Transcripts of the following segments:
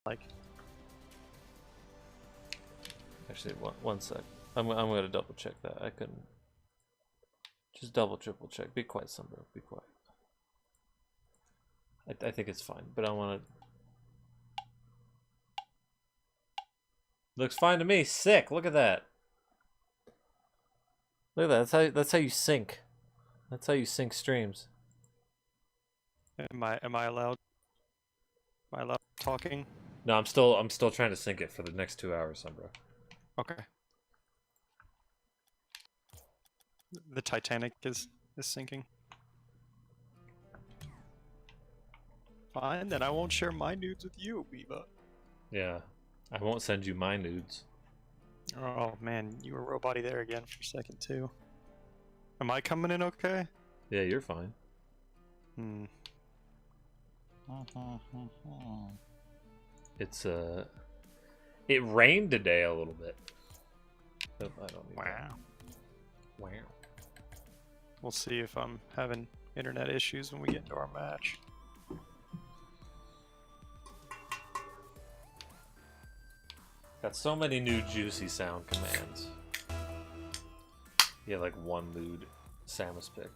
Like, Actually, one sec. I'm gonna double check that. I couldn't. Just triple check. Be quiet, Sunbro. Be quiet. I think it's fine, but I want to. Looks fine to me. Sick. Look at that. Look at that. That's how you sync. That's how you sync streams. am I allowed? Am I allowed talking? No, I'm still trying to sync it for the next 2 hours, Sunbro. Okay. The Titanic is sinking. Fine, then I won't share my nudes with you, Weeba. Yeah, I won't send you my nudes. Oh man, you were robot-y there again for a second too. Am I coming in okay? Yeah, you're fine. Hmm. It's it rained today a little bit. Oh, I don't need Wow. that. Wow. We'll see if I'm having internet issues when we get to our match. Got so many new juicy sound commands. Yeah, like one lewd Samus pick.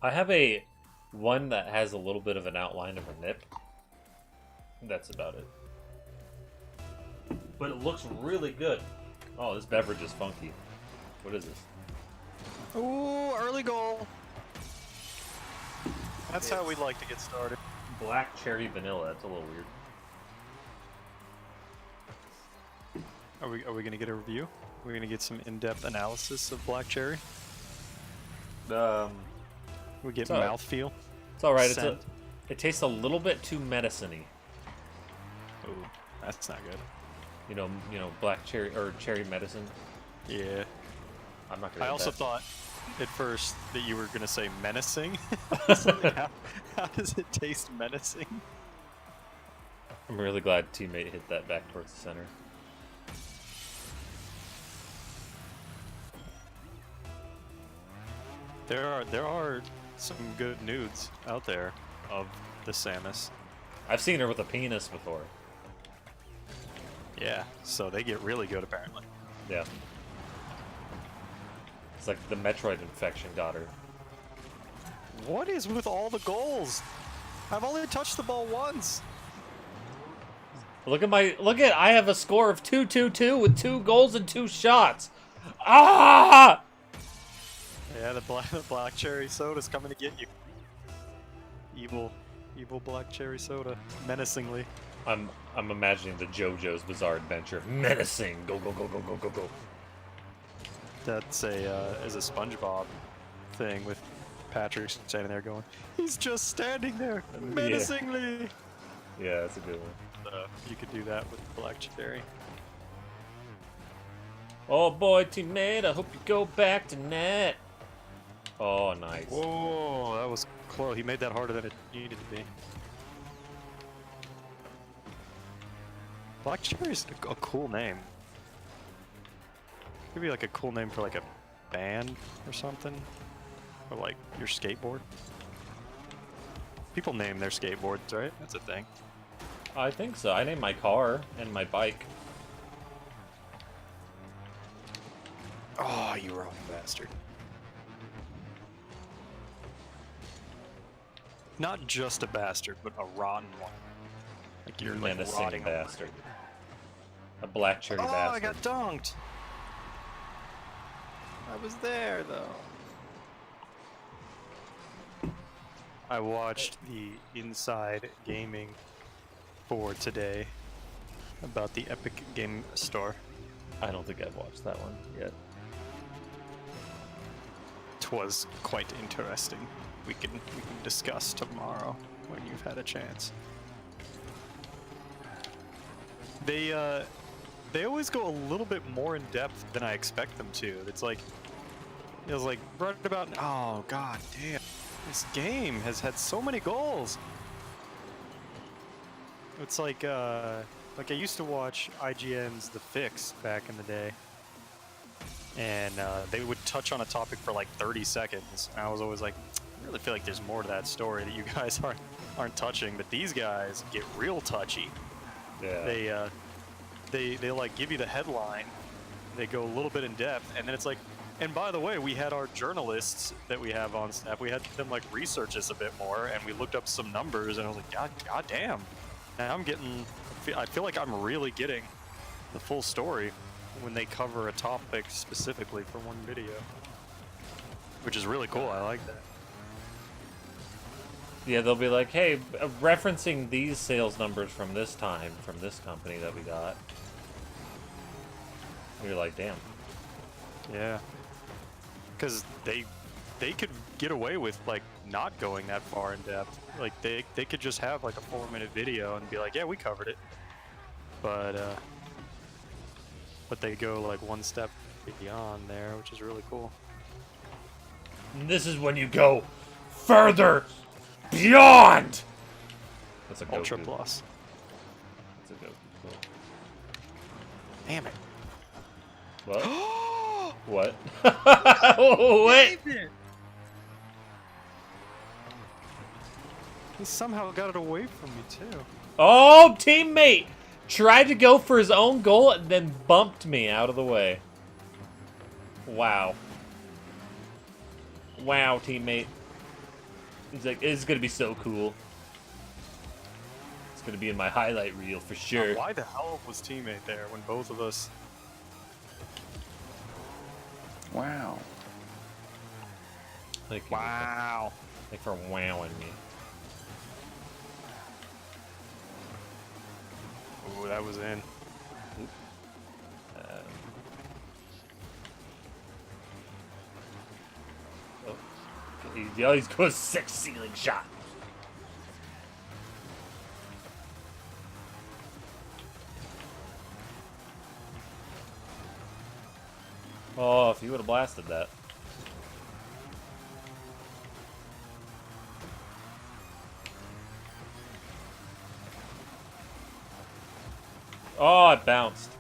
I have one that has a little bit of an outline of a nip. That's about it. But it looks really good. Oh, this beverage is funky. What is this? Ooh, early goal. That's how we like to get started. Black cherry vanilla. That's a little weird. Are we gonna get a review? We're gonna get some in-depth analysis of black cherry. We get mouthfeel. It's all right. Scent. It tastes a little bit too medicine-y. Ooh, that's not good. You know, black cherry or cherry medicine. Yeah. I'm not gonna. I also thought at first that you were gonna say menacing. So like, how does it taste menacing? I'm really glad teammate hit that back towards the center. There are some good nudes out there of the Samus. I've seen her with a penis before. Yeah, so they get really good apparently. Yeah. It's like the Metroid infection got her. What is with all the goals? I've only touched the ball once. Look at I have a score of 2-2-2 with 2 goals and 2 shots. Ah! Yeah, the black cherry soda's coming to get you. Evil black cherry soda, menacingly. I'm imagining the JoJo's Bizarre Adventure. Menacing. Go go go go go go go. That's is a SpongeBob thing with Patrick standing there going, he's just standing there menacingly. Yeah, that's a good one. You could do that with black cherry. Oh boy, teammate, I hope you go back to net. Oh, nice. Whoa, that was close. He made that harder than it needed to be. Black Cherry's a cool name. Could be like a cool name for like a band or something. Or like your skateboard. People name their skateboards, right? That's a thing. I think so. I named my car and my bike. Oh, you wrong bastard. Not just a bastard, but a rotten one. Like you're like Menacing rotting bastard. A black cherry bastard. Oh, I got dunked. I was there though. I watched the Inside Gaming for today about the Epic Game Store. I don't think I've watched that one yet. 'Twas quite interesting. We can discuss tomorrow when you've had a chance. They always go a little bit more in depth than I expect them to. It's like right about, oh god damn, this game has had so many goals. It's like I used to watch IGN's The Fix back in the day, and they would touch on a topic for like 30 seconds, and I was always like, I really feel like there's more to that story that you guys aren't touching, but these guys get real touchy. Yeah. They like give you the headline, they go a little bit in depth, and then it's like, and by the way, we had our journalists that we have on staff, we had them like research this a bit more, and we looked up some numbers, and I was like, god damn, now I feel like I'm really getting the full story when they cover a topic specifically for one video, which is really cool. I like that. Yeah, they'll be like, hey, referencing these sales numbers from this time, from this company that we got. And you're like, damn. Yeah. Because they could get away with, like, not going that far in depth. Like, they could just have, like, a 4-minute video and be like, yeah, we covered it. But they go, like, one step beyond there, which is really cool. And this is when you go further beyond! That's a Ultra Goku. Plus. That's a Goku. Cool. Damn it. What? What? What? He somehow got it away from me, too. Oh, teammate! Tried to go for his own goal and then bumped me out of the way. Wow. Wow, teammate. He's like, it's gonna be so cool. It's gonna be in my highlight reel for sure. Why the hell was teammate there when both of us... Wow. Thank you. Wow. Thank you for wowing me. Ooh, that was in. He always goes 6 ceiling shot. Oh, if you would have blasted that. Oh, it bounced.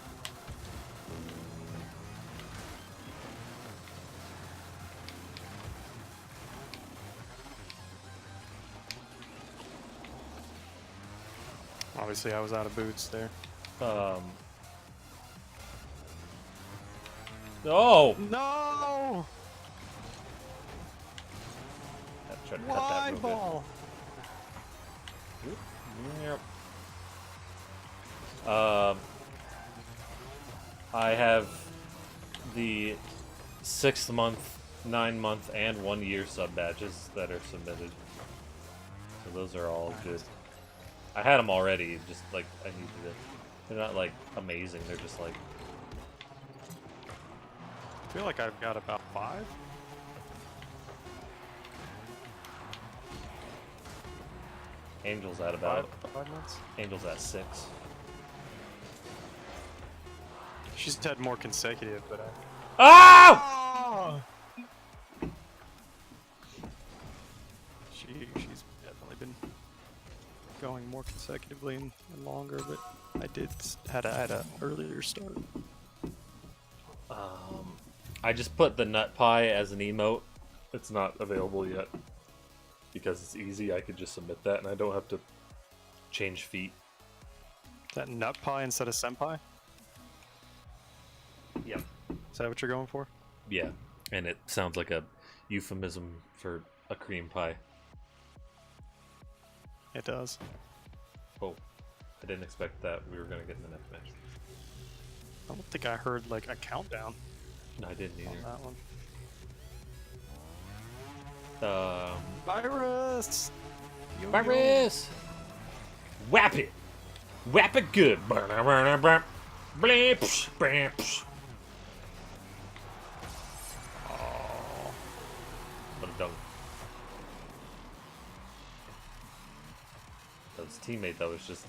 Obviously, I was out of boots there. Oh! No! I tried to cut that Wide real ball. good. Yep. I have the 6th month, 9 month, and 1 year sub badges that are submitted. So those are all good. I had them already, just like I needed it. They're not like amazing, they're just like... I feel like I've got about 5. Angel's at about... 5 months? Angel's at 6. She's had more consecutive, but I... Oh! She's definitely been going more consecutively and longer, but I had a earlier start. I just put the nut pie as an emote. It's not available yet. Because it's easy, I could just submit that and I don't have to change feet. Is that nut pie instead of senpai? Yep. Is that what you're going for? Yeah, and it sounds like a euphemism for a cream pie. It does. Oh, I didn't expect that we were going to get in the next match. I don't think I heard like a countdown No, I didn't on either. that one. Virus! Yo-yo. Virus! Whap it! Whap it good! Blips, blips. Oh. What a dunk. That was his teammate that was just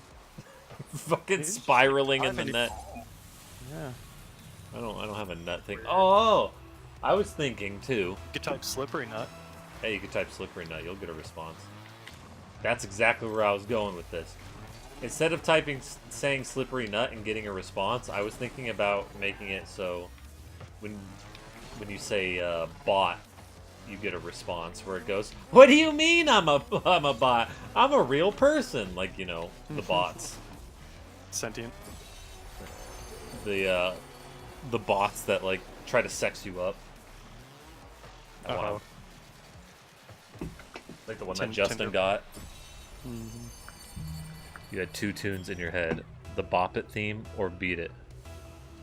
fucking spiraling in the net. Yeah. I don't have a nut thing. Oh! I was thinking too. You could type slippery nut. Hey, you could type slippery nut, you'll get a response. That's exactly where I was going with this. Instead of saying slippery nut and getting a response, I was thinking about making it so when you say bot, you get a response where it goes, "What do you mean I'm a bot? I'm a real person," like, you know, the bots. Sentient. The bots that like try to sex you up. I want 'em. Like the one that Justin Tinder. got. Mm-hmm. You had two tunes in your head: the Bop It theme or Beat It.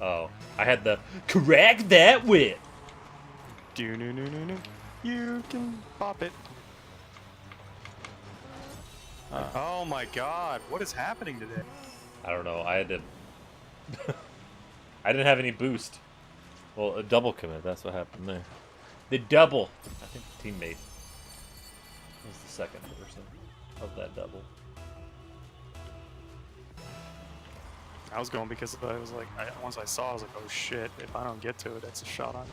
Oh, I had the Correct That Whip. Do-no-no-no-no. You can pop it. Oh my god, what is happening today? I don't know. I had to. I didn't have any boost. Well, a double commit. That's what happened there. The double. I think the teammate was the second person of that double. I was going because I was like, once I saw, I was like, oh shit, if I don't get to it, it's a shot on.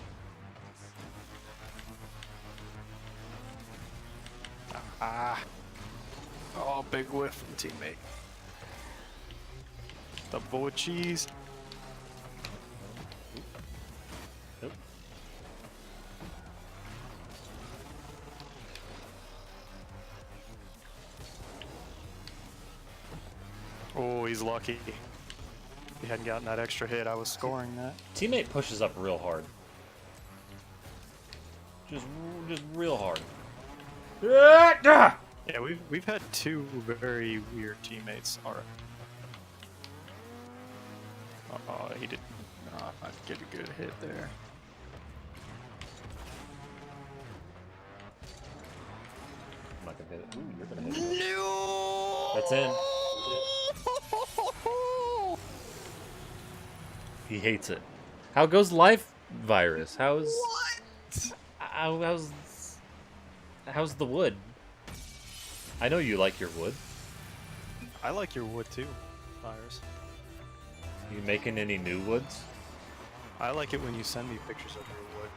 Ah. Oh, big whiff from teammate. The boy cheese. Nope. Oh, he's lucky. If he hadn't gotten that extra hit, I was scoring that. Teammate pushes up real hard. Just real hard. Yeah, we've had two very weird teammates. All right. Oh, he did not get a good hit there. I'm not gonna hit it. Ooh, you're gonna hit it. No! That's in. He hates it. How goes life virus? How's how's the wood? I know you like your wood. I like your wood too, Fires. You making any new woods? I like it when you send me pictures of your wood.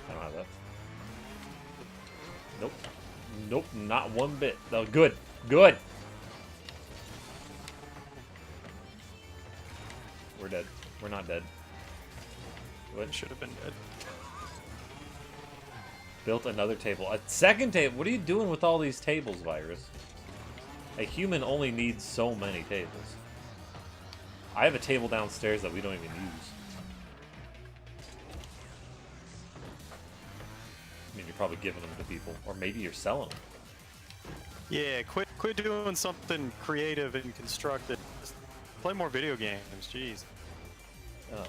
I don't have that. Nope. Nope, not one bit. No, good. Good. We're dead. We're not dead. What should have been dead. Built another table. A second table? What are you doing with all these tables, Virus? A human only needs so many tables. I have a table downstairs that we don't even use. I mean, you're probably giving them to people. Or maybe you're selling them. Yeah, quit doing something creative and constructive. Just play more video games, jeez. Oh,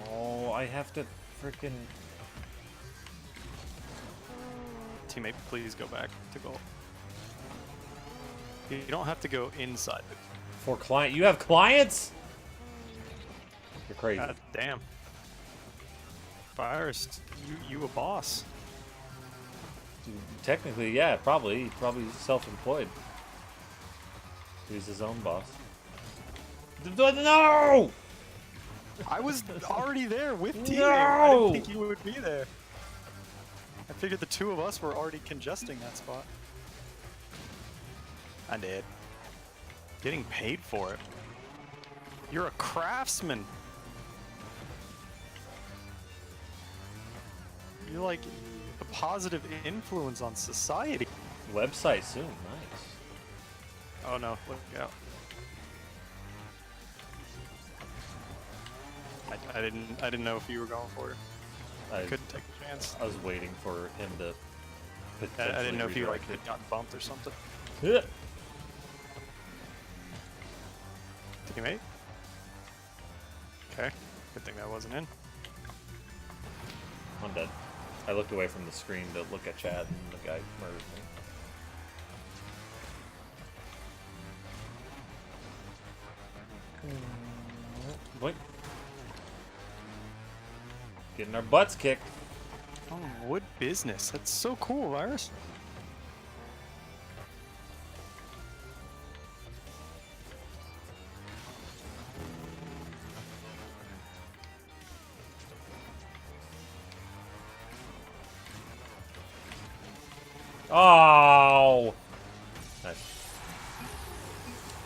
no. I have to freaking... Teammate, please go back to goal. You don't have to go inside the... For client... You have clients? You're crazy. God damn. Fires, you a boss. Technically, yeah, probably self-employed. He's his own boss. No! I was already there with teammate. No! I didn't think you would be there. I figured the two of us were already congesting that spot. I did. Getting paid for it. You're a craftsman. You're like a positive influence on society. Website soon, nice. Oh no, look out. I didn't know if you were going for it. I couldn't take a chance. I was waiting for him to. I didn't know if you like redirect had gotten bumped or something. it. Teammate. Okay. Good thing that wasn't in. I'm dead. I looked away from the screen to look at chat, and the guy murdered me. Boink. Getting our butts kicked. Oh, wood business. That's so cool, Virus. Oh! Nice.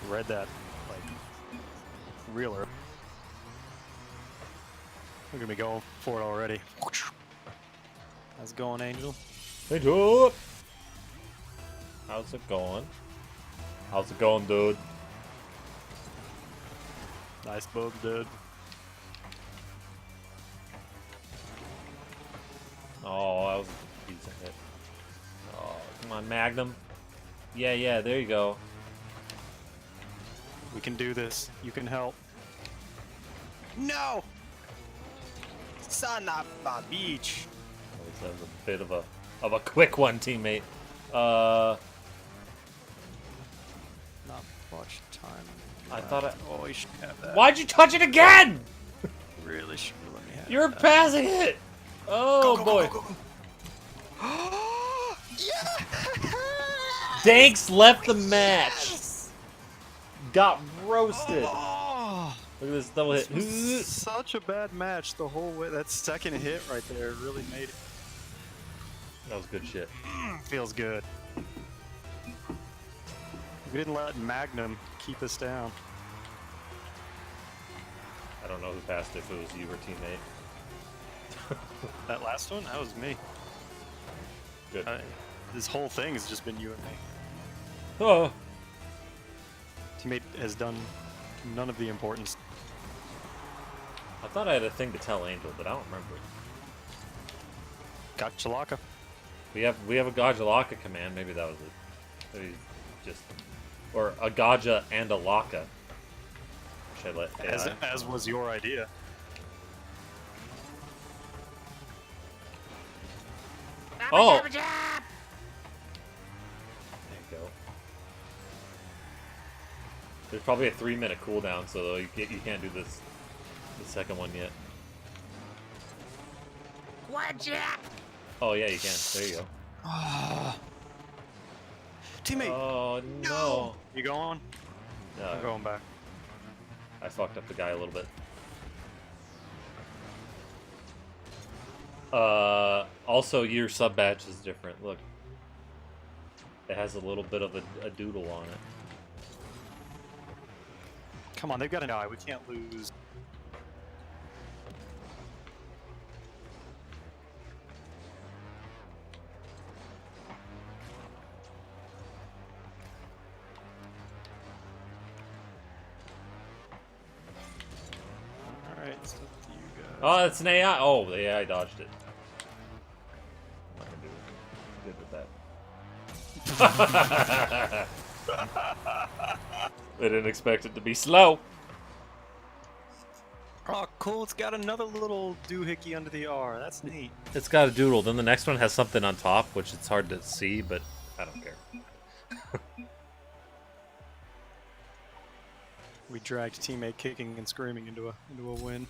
Read that, like, real early. We're gonna be going for it already. How's it going, Angel? Hey, Joe! How's it going? How's it going, dude? Nice move, dude. Oh, that was a decent hit. Oh, come on, Magnum. Yeah, there you go. We can do this. You can help. No! Son of a beach. That was a bit of a quick one, teammate. Not much time. I thought I... Oh, you should have that. Why'd you touch it again? Really should have let me have You're that. passing it. Oh, Go, boy. go, go, go. Yeah! Danks left the match. Got roasted. Oh, Look at this double hit. this was such a bad match the whole way. That second hit right there really made it. That was good shit. Feels good. We didn't let Magnum keep us down. I don't know who passed it, if it was you or teammate. That last one, that was me. Good. This whole thing has just been you and me. Oh. Teammate has done none of the importance. I thought I had a thing to tell Angel, but I don't remember. Got Chalaka. We have a Gajalaka command. Maybe that was it. Maybe just or a Gaja and a Laka. Should I let AI? As was your idea. Oh. There you go. There's probably a 3-minute cooldown, so you can't do the second one yet. Oh yeah, you can. There you go. Teammate! Oh no! You going? No, I'm going back. I fucked up the guy a little bit. Also, your sub badge is different. Look, it has a little bit of a doodle on it. Come on, they've got an eye. We can't lose. Alright, it's up to you guys. Oh, it's an AI. Oh, the AI dodged it. I'm not gonna do good with that. They didn't expect it to be slow. Oh, cool. It's got another little doohickey under the R. That's neat. It's got a doodle. Then the next one has something on top, which it's hard to see, but I don't care. We dragged teammate kicking and screaming into a win.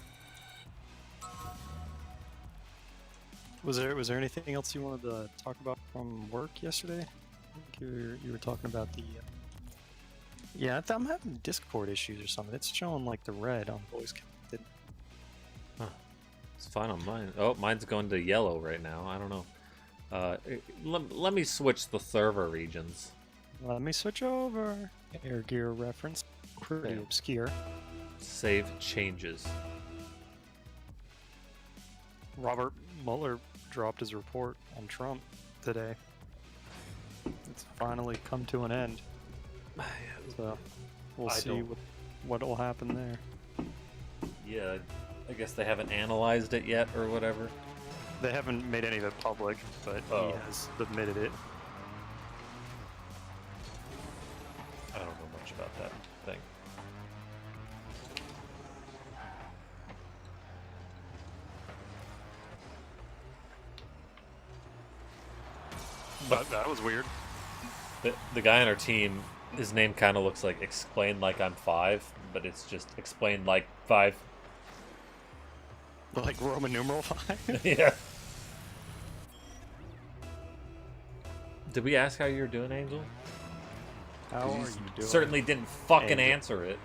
Was there anything else you wanted to talk about from work yesterday? I think you were talking about the. Yeah, I'm having Discord issues or something. It's showing like the red on voice connected. Huh. It's fine on mine. Oh, mine's going to yellow right now. I don't know. Let me switch the server regions. Let me switch over. Air gear reference. Pretty Yeah. obscure. Save changes. Robert Mueller dropped his report on Trump today. It's finally come to an end. So we'll see what will happen there. Yeah, I guess they haven't analyzed it yet or whatever. They haven't made any of it public, but Oh. he has admitted it. I don't know much about that thing. But that was weird. The guy on our team, his name kind of looks like Explain Like I'm 5, but it's just Explain Like 5. Like Roman numeral 5. Yeah. Did we ask how you were doing, Angel? How are you doing? Certainly didn't fucking Angel. answer it.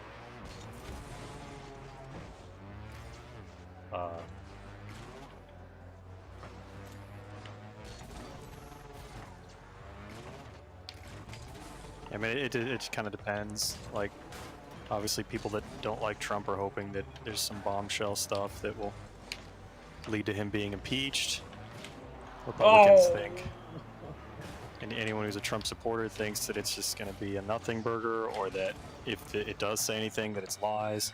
I mean, it kind of depends. Like, obviously, people that don't like Trump are hoping that there's some bombshell stuff that will lead to him being impeached. Republicans think And anyone who's a Trump supporter thinks that it's just going to be a nothing burger, or that if it does say anything, that it's lies.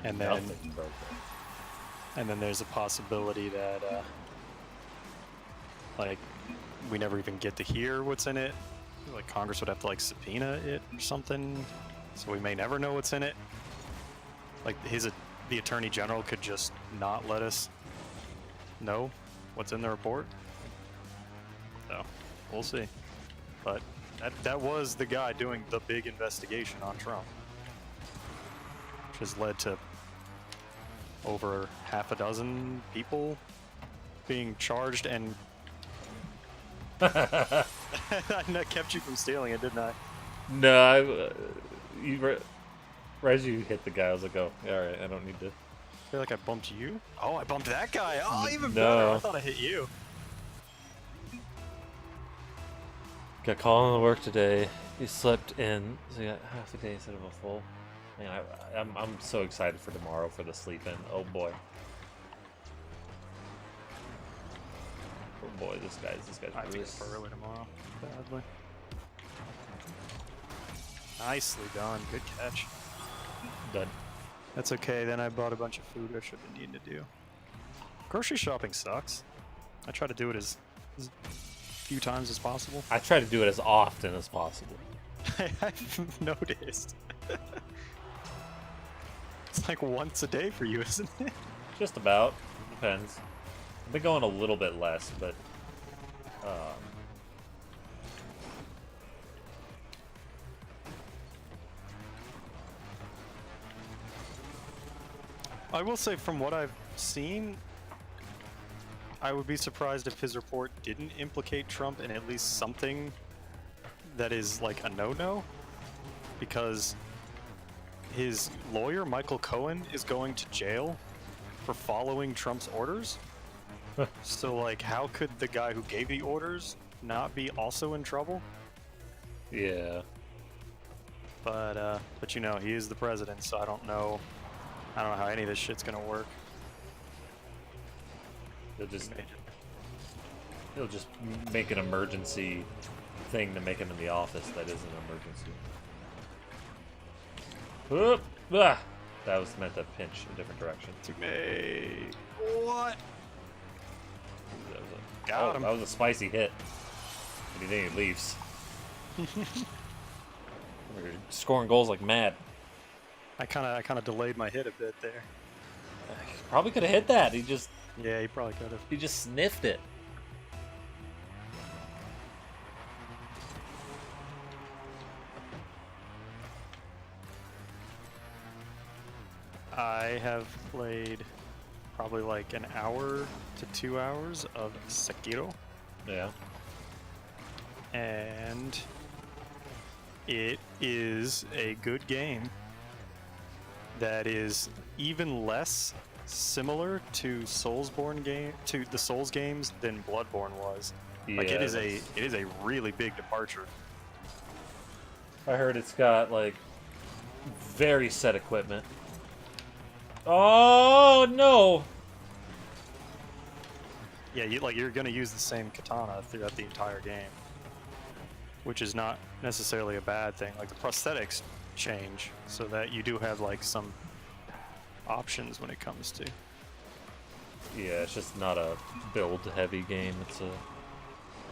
And then, and then there's a possibility that, like, we never even get to hear what's in it. Like, Congress would have to, like, subpoena it or something, so we may never know what's in it. Like, the Attorney General could just not let us know what's in the report. So, we'll see. But that was the guy doing the big investigation on Trump, which has led to over half a dozen people being charged, and I kept you from stealing it, didn't I? No, right as you hit the guy, I was like, oh, all right, I don't need to. I feel like I bumped you. Oh, I bumped that guy. Oh, even No. better. I thought I hit you. Got called into work today. He slept in, so he got half the day instead of a full. Man, I'm so excited for tomorrow for the sleep in. Oh boy. Oh boy, this guy's I have to really get up early tomorrow. Badly. Nicely done. Good catch. done. That's okay. Then I bought a bunch of food I shouldn't need to do. Grocery shopping sucks. I try to do it as few times as possible. I try to do it as often as possible. I've noticed. It's like once a day for you, isn't it? Just about. Depends. I've been going a little bit less, but I will say, from what I've seen, I would be surprised if his report didn't implicate Trump in at least something that is like a no-no, because his lawyer, Michael Cohen, is going to jail for following Trump's orders. So, like, how could the guy who gave the orders not be also in trouble? yeah. But you know, he is the president, so I don't know how any of this shit's gonna work. He'll just make an emergency thing to make him in the office that is an emergency. Whoop! Ah! That was meant to pinch a different direction. To me. What? That was a, Got him. That was a spicy hit. What do you think he leaves? We're scoring goals like mad. I kind of delayed my hit a bit there. Probably could have hit that. Yeah, he probably could have. He just sniffed it. I have played probably like an hour to 2 hours of Sekiro, Yeah. and it is a good game that is even less similar to the Souls games than Bloodborne was. Like, Yeah, it is a really big departure. I heard it's got like very set equipment. Oh no! Yeah, you're gonna use the same katana throughout the entire game, which is not necessarily a bad thing. Like, the prosthetics change so that you do have like some options when it comes to. Yeah, it's just not a build-heavy game. It's a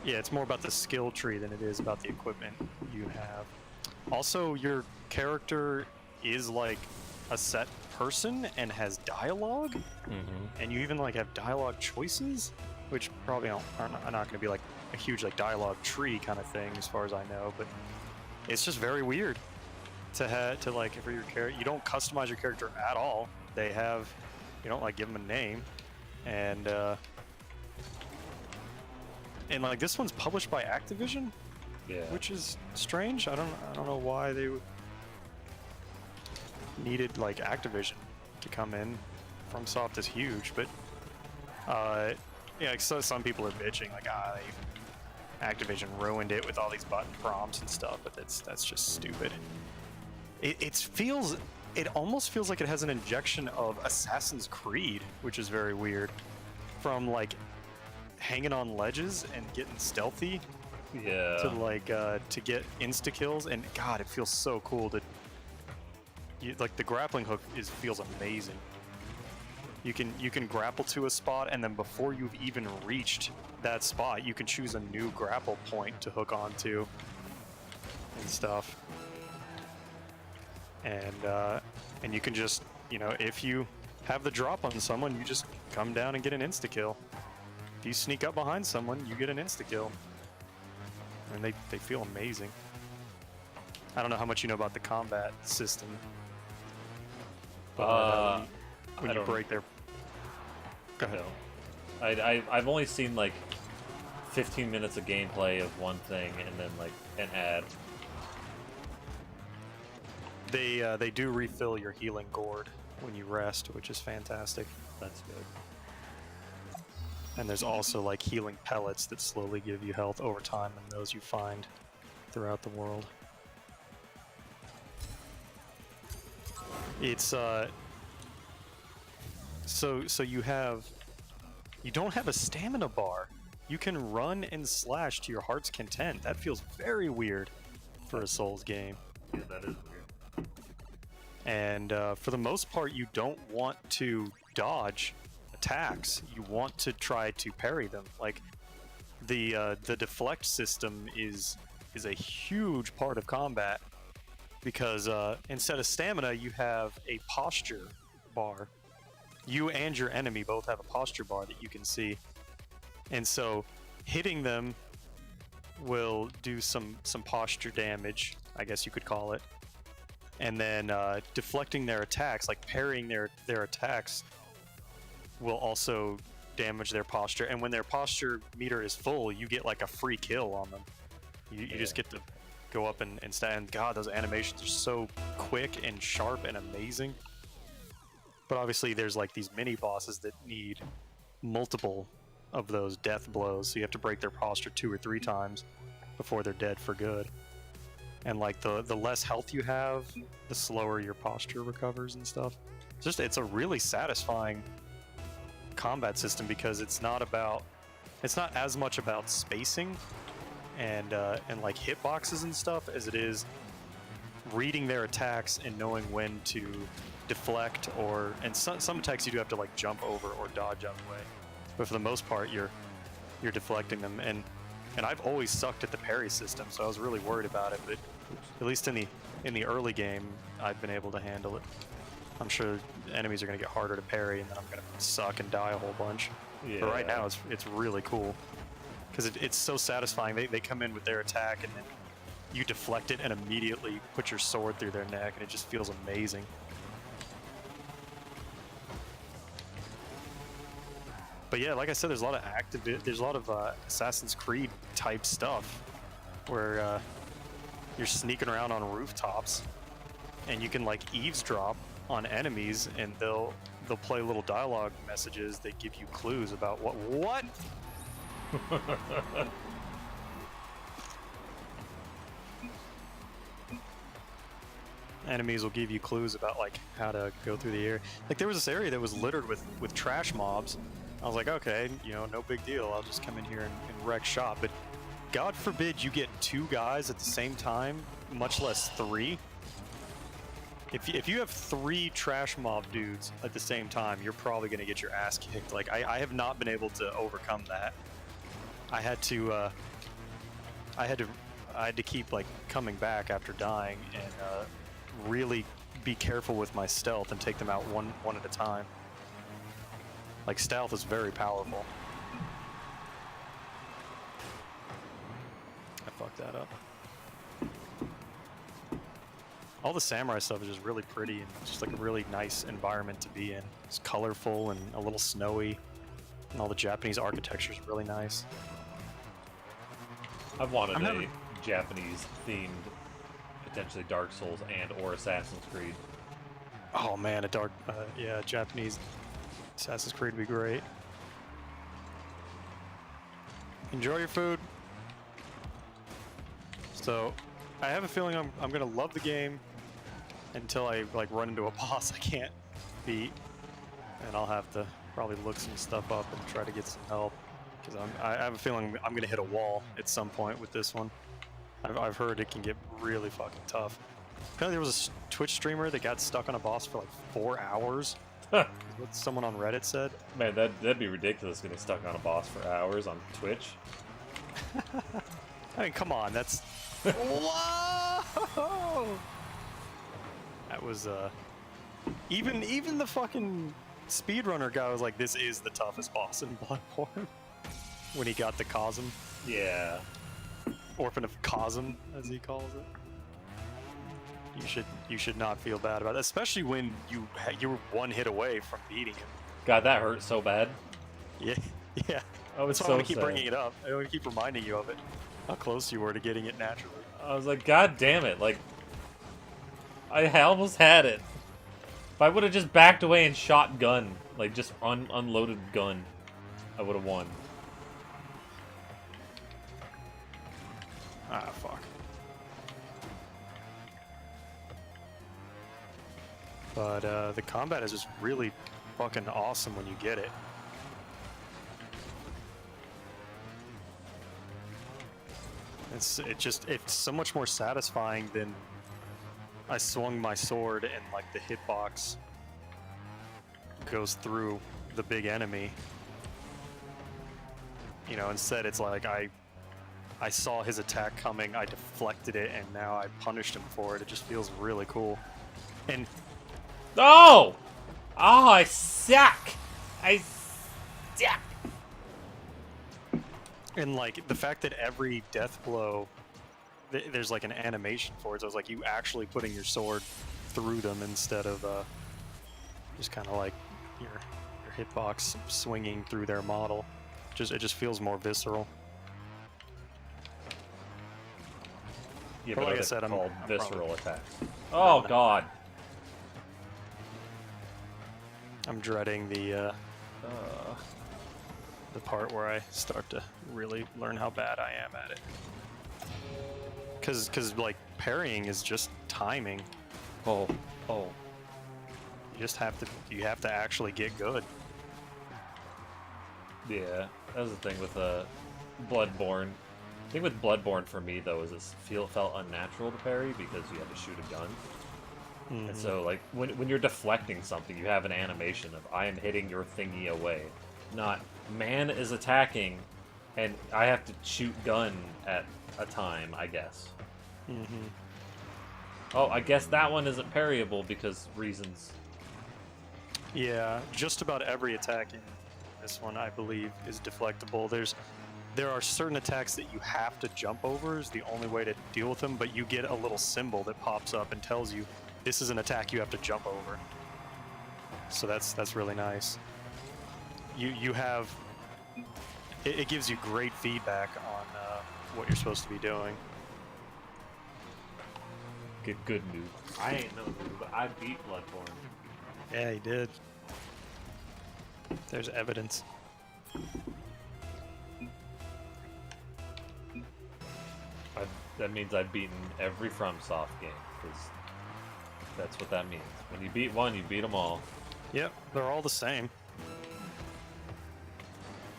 Yeah, it's more about the skill tree than it is about the equipment you have. Also, your character is like a set person and has dialogue, and you even like have dialogue choices, which probably are not going to be like a huge like dialogue tree kind of thing as far as I know, but it's just very weird to like, for your character, you don't customize your character at all. You don't like give them a name, and like, this one's published by Activision, yeah. which is strange. I don't know why they needed like Activision to come in. FromSoft is huge, but yeah, like, so some people are bitching like, Activision ruined it with all these button prompts and stuff, but that's just stupid. It almost feels like it has an injection of Assassin's Creed, which is very weird, from like hanging on ledges and getting stealthy Yeah. to like to get insta kills, and God, it feels so cool to like the grappling hook feels amazing. You can grapple to a spot, and then before you've even reached that spot, you can choose a new grapple point to hook onto and stuff. And you can just, you know, if you have the drop on someone, you just come down and get an insta kill. If you sneak up behind someone, you get an insta kill. And they feel amazing. I don't know how much you know about the combat system. But, when I you don't break their... Go ahead. No. I've only seen like 15 minutes of gameplay of one thing and then like an ad. They do refill your healing gourd when you rest, which is fantastic. That's good. And there's also like healing pellets that slowly give you health over time, and those you find throughout the world. It's so you don't have a stamina bar. You can run and slash to your heart's content. That feels very weird for a Souls game. Yeah, that is weird. And for the most part, you don't want to dodge attacks. You want to try to parry them. Like the deflect system is a huge part of combat, because instead of stamina, you have a posture bar. You and your enemy both have a posture bar that you can see, and so hitting them will do some posture damage, I guess you could call it. And then deflecting their attacks, like parrying their attacks, will also damage their posture. And when their posture meter is full, you get like a free kill on them. You just get to go up and stand. God, those animations are so quick and sharp and amazing. But obviously there's like these mini bosses that need multiple of those death blows, so you have to break their posture 2 or 3 times before they're dead for good. And like the less health you have, the slower your posture recovers and stuff. It's a really satisfying combat system, because it's not as much about spacing and like hitboxes and stuff as it is reading their attacks and knowing when to deflect, and some attacks you do have to like jump over or dodge out of the way. But for the most part, you're deflecting them, and I've always sucked at the parry system, so I was really worried about it. But at least in the early game, I've been able to handle it. I'm sure enemies are going to get harder to parry, and then I'm going to suck and die a whole bunch. Yeah. But right now, it's really cool, because it's so satisfying. They come in with their attack, and then you deflect it and immediately put your sword through their neck, and it just feels amazing. But yeah, like I said, there's a lot of Assassin's Creed type stuff where you're sneaking around on rooftops, and you can like eavesdrop on enemies, and they'll play little dialogue messages that give you clues about what. Enemies will give you clues about like how to go through the air. Like there was this area that was littered with trash mobs. I was like, okay, you know, no big deal. I'll just come in here and wreck shop. But God forbid you get 2 guys at the same time, much less 3. If you have 3 trash mob dudes at the same time, you're probably going to get your ass kicked. Like I have not been able to overcome that. I had to keep like coming back after dying, and really be careful with my stealth and take them out one at a time. Like stealth is very powerful. I fucked that up. All the samurai stuff is just really pretty, and just like a really nice environment to be in. It's colorful and a little snowy, and all the Japanese architecture is really nice. I've wanted a Japanese-themed, potentially Dark Souls and/or Assassin's Creed. Oh man, Japanese Assassin's Creed would be great. Enjoy your food. So, I have a feeling I'm gonna love the game until I like run into a boss I can't beat, and I'll have to probably look some stuff up and try to get some help. Because I have a feeling I'm gonna hit a wall at some point with this one. I've heard it can get really fucking tough. Apparently there was a Twitch streamer that got stuck on a boss for like 4 hours. Is what someone on Reddit said. Man, that'd be ridiculous getting stuck on a boss for hours on Twitch. I mean, come on, that's... Whoa! That was, Even the fucking speedrunner guy was like, this is the toughest boss in Bloodborne. When he got the Cosm. Yeah. Orphan of Cosm, as he calls it. You should not feel bad about it, especially when you were one hit away from beating him. God, that hurt so bad. Yeah, yeah. I was That's why so I want to keep sad. bringing it up. I want to keep reminding you of it. How close you were to getting it naturally. I was like, God damn it! Like, I almost had it. If I would have just backed away and shot gun, like just unloaded gun, I would have won. Ah, fuck. But the combat is just really fucking awesome when you get it. It's so much more satisfying than I swung my sword and like the hitbox goes through the big enemy. You know, instead it's like I saw his attack coming, I deflected it, and now I punished him for it. It just feels really cool. And Oh! Oh, I suck! I suck! And like the fact that every death blow, there's like an animation for it. So it's like you actually putting your sword through them instead of just kind of like your hitbox swinging through their model. It just feels more visceral. Yeah, But but like I it's said, I'm called probably- visceral attacks. Oh God! I'm dreading the part where I start to really learn how bad I am at it. Cause like parrying is just timing. Oh. You have to actually get good. Yeah, that was the thing with Bloodborne. The thing with Bloodborne for me though is it felt unnatural to parry because you had to shoot a gun. And so like when you're deflecting something, you have an animation of I am hitting your thingy away, not man is attacking, and I have to shoot gun at a time. I guess. Oh, I guess that one isn't parryable because reasons. Yeah, just about every attack in this one, I believe, is deflectible. There are certain attacks that you have to jump over is the only way to deal with them, but you get a little symbol that pops up and tells you this is an attack you have to jump over. So that's really nice. You have it gives you great feedback on what you're supposed to be doing. Good noob. I ain't no noob, but I beat Bloodborne. Yeah, he did. There's evidence. That means I've beaten every FromSoft game, because that's what that means. When you beat one, you beat them all. Yep, they're all the same.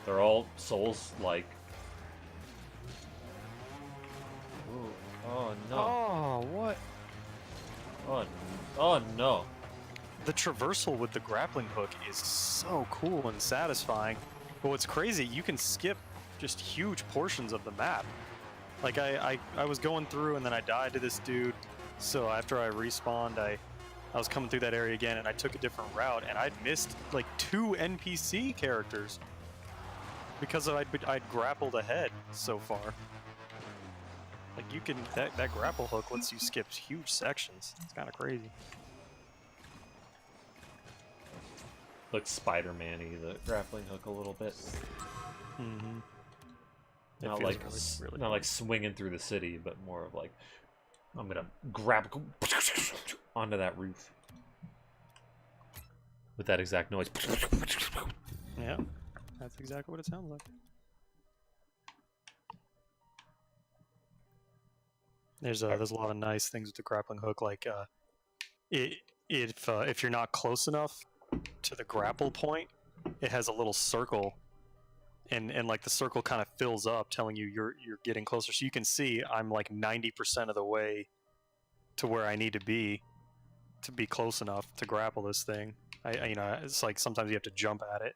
They're all Souls-like. Ooh. Oh no. Oh, what? Oh no. The traversal with the grappling hook is so cool and satisfying. But what's crazy, you can skip just huge portions of the map. Like I was going through and then I died to this dude. So after I respawned, I was coming through that area again and I took a different route and I'd missed like 2 NPC characters because I'd grappled ahead so far. Like you can that grapple hook lets you skip huge sections. It's kind of crazy. Looks Spider-Man-y, the grappling hook a little bit. Mm-hmm. Not like not like swinging through the city, but more of like I'm gonna grab onto that roof with that exact noise. Yeah, that's exactly what it sounds like. There's a lot of nice things with the grappling hook, like if you're not close enough to the grapple point, it has a little circle and like the circle kind of fills up, telling you you're getting closer. So you can see I'm like 90% of the way to where I need to be close enough to grapple this thing. You know, it's like sometimes you have to jump at it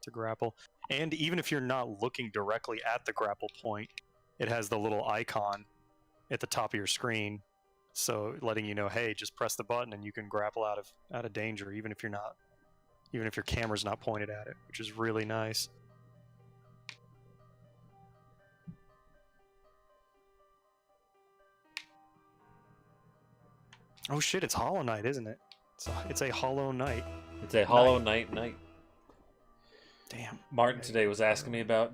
to grapple. And even if you're not looking directly at the grapple point, it has the little icon at the top of your screen, so letting you know, hey, just press the button and you can grapple out of danger, even if your camera's not pointed at it, which is really nice. Oh shit, it's Hollow Knight, isn't it? It's a Hollow Knight. It's a Hollow Knight night. Damn. Martin today was asking me about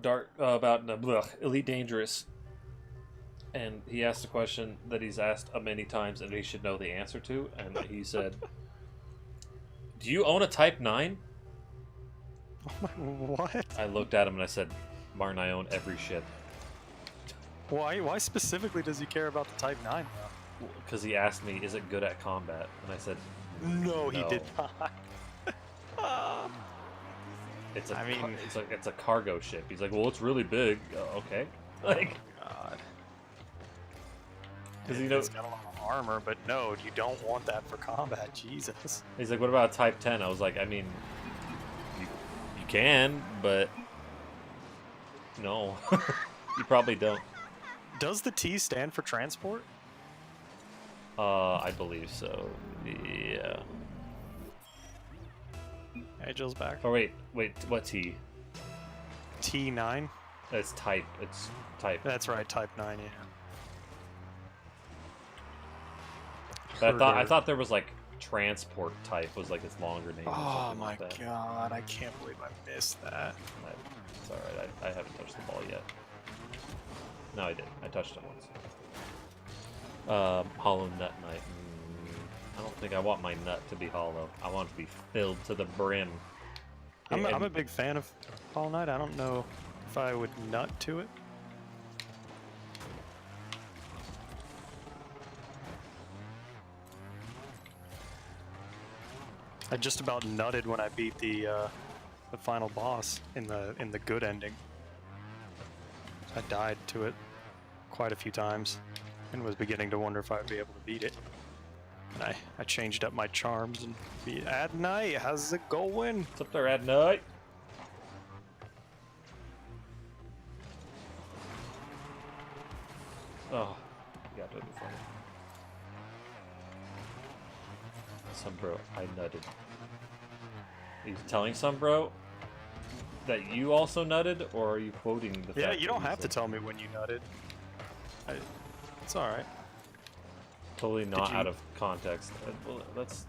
Elite Dangerous, and he asked a question that he's asked many times and he should know the answer to, and he said, "Do you own a Type 9?" What? I looked at him and I said, "Martin, I own every ship." Why specifically does he care about the Type 9 though? Because he asked me, "Is it good at combat?" And I said, No, he No. did not. It's a cargo ship. He's like, "Well, it's really big." Okay, like, God. because you know, It's got a lot of armor, but no, you don't want that for combat. Jesus. he's like, "What about Type 10?" I was like, "I mean, you can, but no, you probably don't." Does the T stand for transport? I believe so. Yeah. Hey, Jill's back. Oh wait, what T? T9? It's type. It's type. That's right, Type 9, yeah. But I Herder. thought there was like transport type was like its longer name. Or Oh something my like that. god, I can't believe I missed that. It's alright. I haven't touched the ball yet. No, I did. I touched it once. Hollow Nut Knight. I don't think I want my nut to be hollow. I want it to be filled to the brim. I'm a big fan of Hollow Knight. I don't know if I would nut to it. I just about nutted when I beat the final boss in the good ending. I died to it quite a few times and was beginning to wonder if I'd be able to beat it. And I changed up my charms and beat at night. How's it going? What's up there, Ad Night? Oh, yeah, that'd be funny. Some bro, I nutted. Are you telling some bro that you also nutted, or are you quoting the Yeah, fact you that don't have to said- tell me when you nutted. It's all right. Totally not you- out of context. Well, that's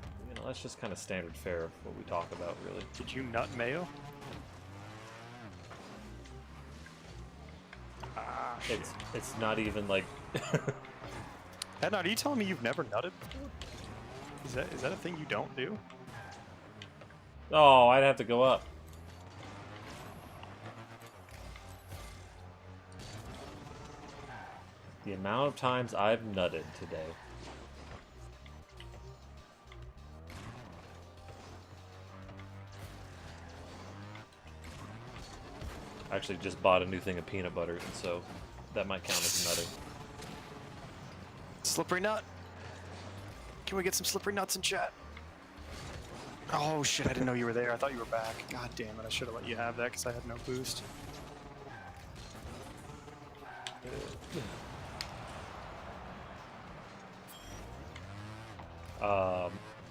just kind of standard fare of what we talk about, really. Did you nut mayo? Ah, shit. It's not even like. Edna, are you telling me you've never nutted before? Is that a thing you don't do? Oh, I'd have to go up. The amount of times I've nutted today. I actually just bought a new thing of peanut butter, and so that might count as nutting. Slippery nut. Can we get some slippery nuts in chat? Oh shit, I didn't know you were there. I thought you were back. God damn it, I should have let you have that because I had no boost.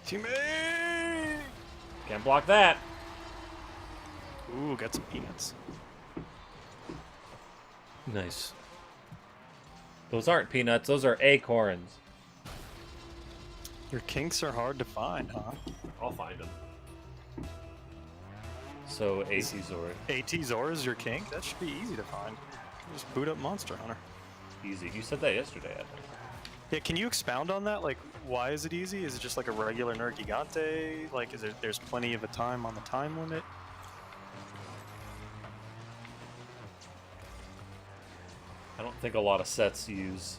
Teammate! Can't block that. Ooh, got some peanuts. Nice. Those aren't peanuts, those are acorns. Your kinks are hard to find, huh? I'll find them. So, AC Zora. AT Zora is your kink? That should be easy to find. Just boot up Monster Hunter. Easy. You said that yesterday, I think. Yeah, can you expound on that? Like, why is it easy? Is it just like a regular Nerd Gigante? Like, there's plenty of a time on the time limit? I don't think a lot of sets use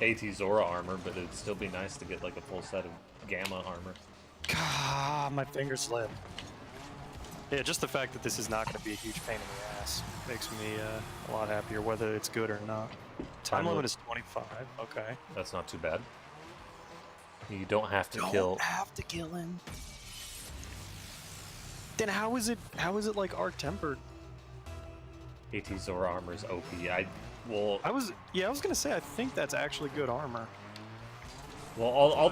AT Zora armor, but it'd still be nice to get like a full set of Gamma armor. God, my finger slip. Yeah, just the fact that this is not going to be a huge pain in the ass makes me a lot happier, whether it's good or not. Time limit is 25. Okay. That's not too bad. You don't have to Don't kill. have to kill him. Then how is it like arc tempered? AT Zora armor's OP. I was gonna say I think that's actually good armor. Well, all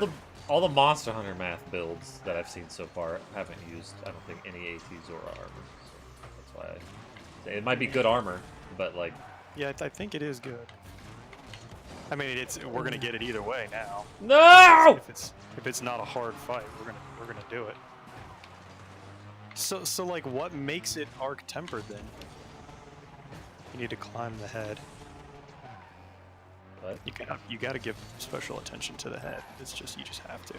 the Monster Hunter math builds that I've seen so far haven't used, I don't think, any AT Zora armor. So that's why it might be good armor, but like. Yeah, I think it is good. I mean, we're gonna get it either way now. No! If it's not a hard fight, we're gonna do it. So like, what makes it arc tempered then? You need to climb the head. What? You gotta give special attention to the head. You just have to.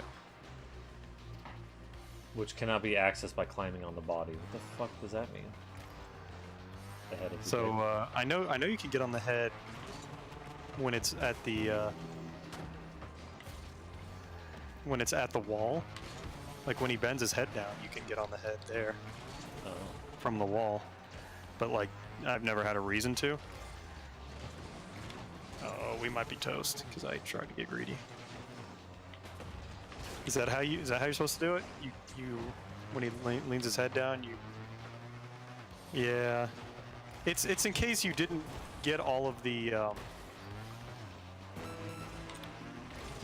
Which cannot be accessed by climbing on the body. What the fuck does that mean? The head of the So I know you can get on the head when it's at the wall. Like when he bends his head down, you can get on the head there from the wall. But like, I've never had a reason to. Oh, we might be toast because I tried to get greedy. Is that how you're supposed to do it? You when he leans his head down, you. Yeah, it's in case you didn't get all of the.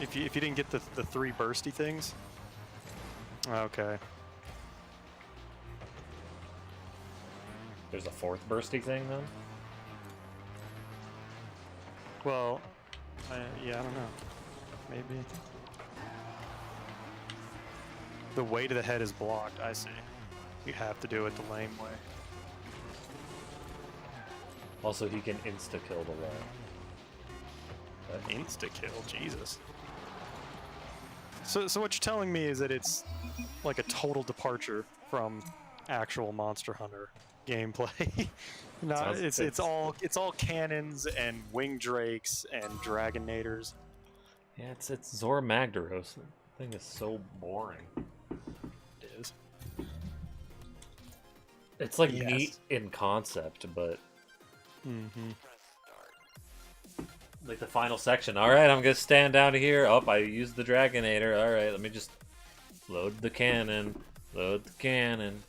If you didn't get the 3 bursty things. Okay. There's a 4th bursty thing then? Well, yeah, I don't know. Maybe. The way to the head is blocked, I see. You have to do it the lame way. Also, he can insta-kill the wall. Insta-kill? Jesus. So what you're telling me is that it's like a total departure from actual Monster Hunter gameplay. No, it's all cannons and wing drakes and dragonators. Yeah, it's Zora Magdaros. The thing is so boring. It is. It's like Yes. neat in concept, but like the final section. All right, I'm gonna stand down here. Oh, I used the Dragonator. All right, let me just load the cannon. Load the cannon.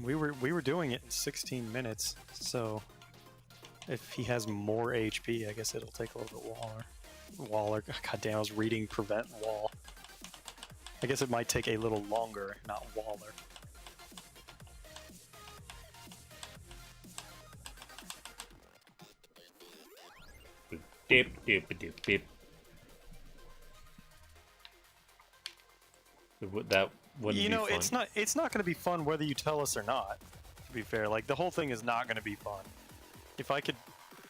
We were doing it in 16 minutes, so if he has more HP, I guess it'll take a little bit Waller. God damn, I was reading prevent wall. I guess it might take a little longer, not Waller. Dip, dip, dip, dip. That wouldn't You be know, fun. it's not going to be fun whether you tell us or not. To be fair, like the whole thing is not going to be fun. If I could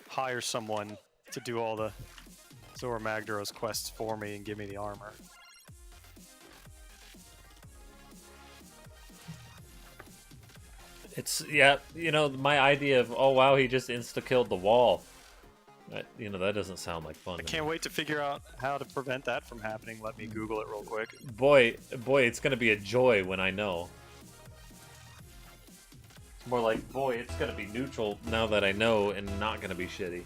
hire someone to do all the Zora Magdaros quests for me and give me the armor. It's, yeah, you know, my idea of, oh wow, he just insta-killed the wall. You know, that doesn't sound like fun. I can't wait to figure out how to prevent that from happening. Let me Google it real quick. Boy, it's gonna be a joy when I know. More like, boy, it's gonna be neutral now that I know and not gonna be shitty.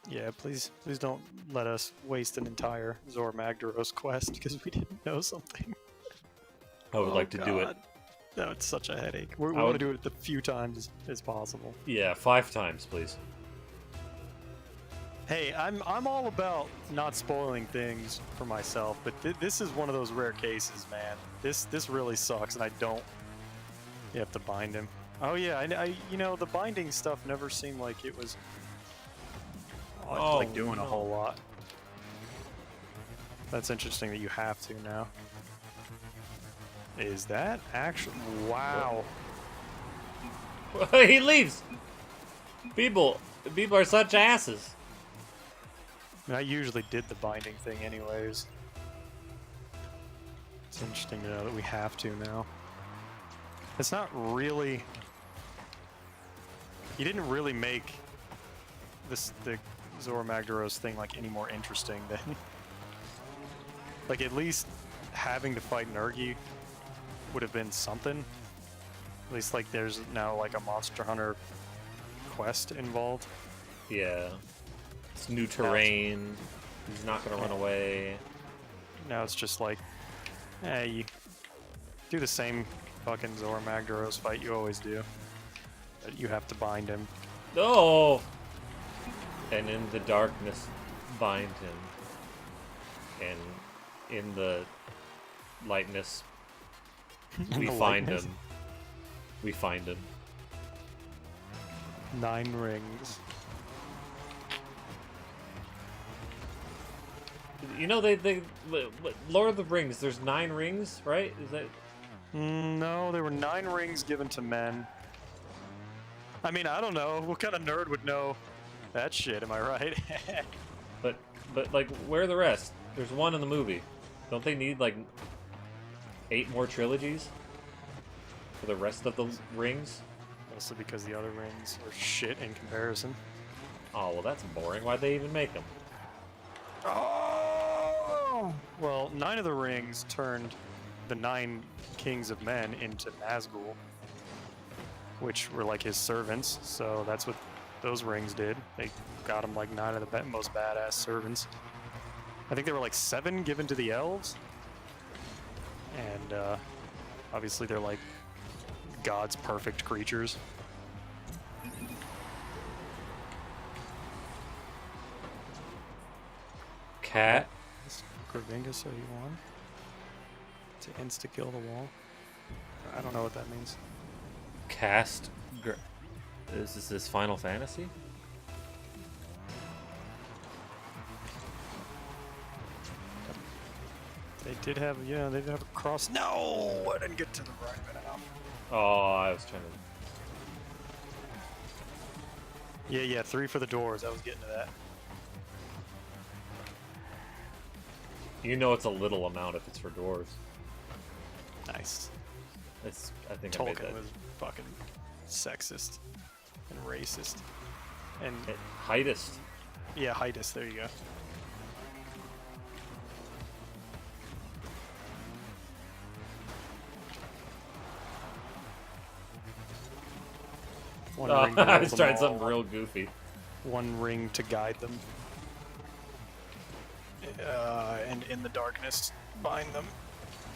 Yeah, please don't let us waste an entire Zora Magdaros quest because we didn't know something. I would like to do it. No, it's such a headache. We want to do it the few times as possible. Yeah, 5 times, please. Hey, I'm all about not spoiling things for myself, but this is one of those rare cases, man. This really sucks, and I don't. You have to bind him. Oh yeah, I you know, the binding stuff never seemed like it was like doing a whole lot. That's interesting that you have to now. Is that actually? Wow. He leaves. People are such asses. I mean, I usually did the binding thing anyways. It's interesting to know that we have to now. It's not really... You didn't really make the Zora Magdaros thing like any more interesting than... Like at least having to fight Nergi would have been something. At least like there's now like a Monster Hunter quest involved. Yeah. It's new terrain. He's not gonna run away. Now it's just like, hey, you do the same fucking Zora Magdaros fight you always do. But you have to bind him. No! And in the darkness, bind him. And in the lightness, we find him. We find him. 9 rings. You know, they Lord of the Rings, there's 9 rings, right? Is that... No, there were 9 rings given to men. I mean, I don't know. What kind of nerd would know that shit, am I right? But, like, where are the rest? There's 1 in the movie. Don't they need, like, 8 more trilogies? For the rest of the rings? Also because the other rings are shit in comparison. Oh, well, that's boring. Why'd they even make them? Oh! Well, 9 of the rings turned the 9 kings of men into Nazgul, which were like his servants, so that's what those rings did. They got him like 9 of the most badass servants. I think there were like 7 given to the elves, and obviously they're like God's perfect creatures. Cat? Gravinga, so you won. To insta-kill the wall. I don't know what that means. Cast... Is this Final Fantasy? They did have, yeah, they did have a cross. No! I didn't get to the right bit enough. Oh, I was trying to... Yeah, 3 for the doors. I was getting to that. You know it's a little amount if it's for doors. Nice. It's, I think I made Tolkien that. was fucking sexist and racist. And Heightist. yeah, heightist, there you go. One ring to I rule was them trying all, something real goofy. 1 ring to guide them. And in the darkness, bind them.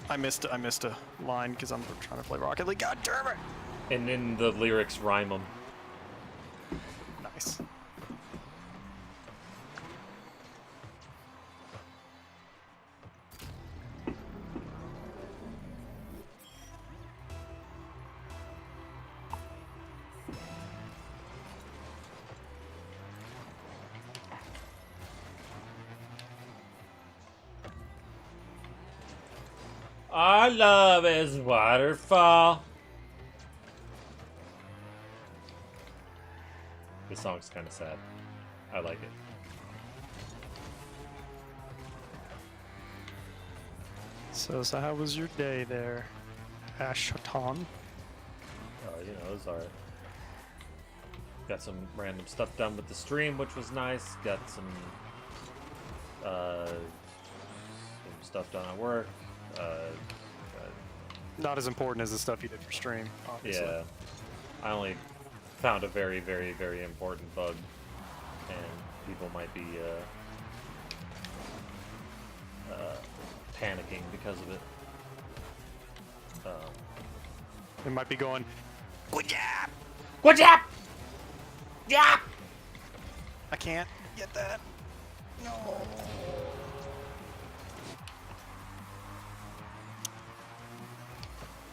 I missed a line because I'm trying to play Rocket League. God damn it! And in the lyrics, rhyme them. Nice. Our love is waterfall. This song's kind of sad. I like it. So how was your day there, Ashton? Oh, you know, it was alright. Got some random stuff done with the stream, which was nice. Got some stuff done at work. Not as important as the stuff you did for stream, obviously. Yeah. I only found a very, very, very important bug, and people might be panicking because of it. It might be going, good job! Good job! Yeah! I can't get that. No.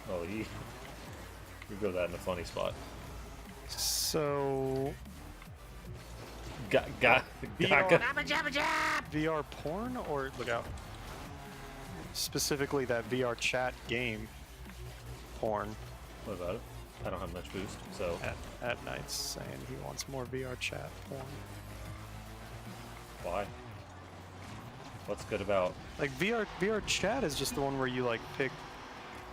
Oh, you got that in a funny spot. So Got. VR porn, or look out. Specifically that VR chat game porn. What about it? I don't have much boost, so. At Night's saying he wants more VR chat porn. Why? What's good about? Like VR chat is just the one where you like pick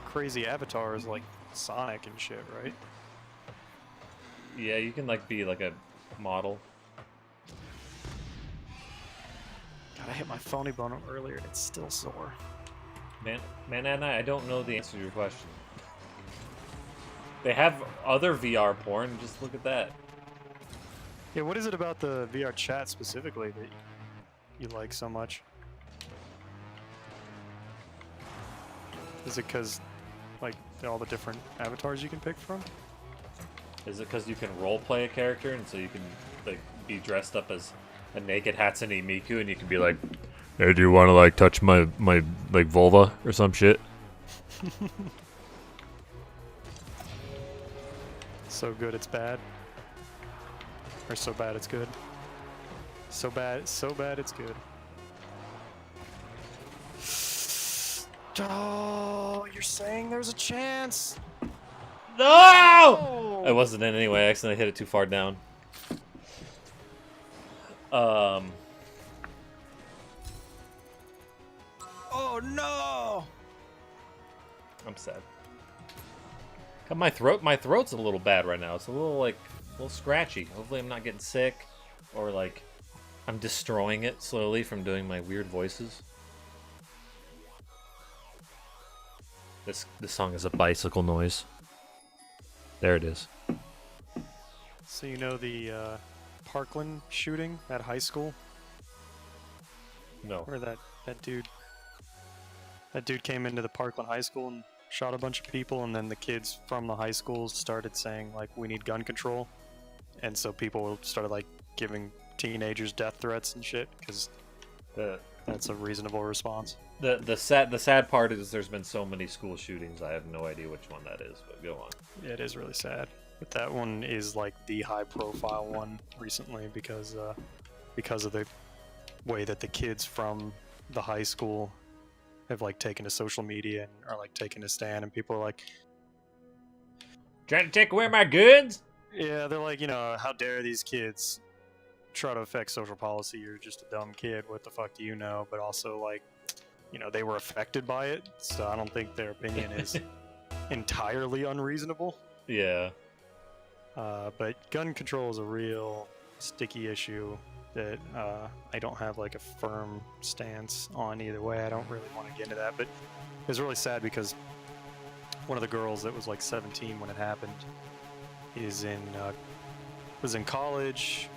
crazy avatars like Sonic and shit, right? Yeah, you can like be like a model. God, I hit my phony bone earlier and it's still sore. Man, Anna, I don't know the answer to your question. They have other VR porn. Just look at that. Yeah, what is it about the VR chat specifically that you like so much? Is it because, like, all the different avatars you can pick from? Is it because you can role play a character, and so you can like be dressed up as a naked Hatsune Miku, and you can be like, "Hey, do you want to like touch my like vulva or some shit?" So good it's bad. Or so bad it's good. So bad it's good. Oh, you're saying there's a chance? No! Oh! I wasn't in anyway. I accidentally hit it too far down. Oh no! I'm sad. Got my throat's a little bad right now. It's a little scratchy. Hopefully I'm not getting sick or like I'm destroying it slowly from doing my weird voices. This song is a bicycle noise. There it is. So you know the Parkland shooting at high school? No. Where that dude came into the Parkland High School and shot a bunch of people, and then the kids from the high schools started saying like, we need gun control, and so people started like giving teenagers death threats and shit because that's a reasonable response. The sad part is there's been so many school shootings. I have no idea which one that is, but go on. It is really sad, but that one is like the high-profile one recently because of the way that the kids from the high school have like taken to social media and are like taking a stand, and people are like, Trying to take away my goods? yeah, they're like, how dare these kids try to affect social policy? You're just a dumb kid. What the fuck do you know? But also like, they were affected by it, so I don't think their opinion is entirely unreasonable. Yeah. But gun control is a real sticky issue that I don't have like a firm stance on either way. I don't really want to get into that, but it was really sad because one of the girls that was like 17 when it happened was in college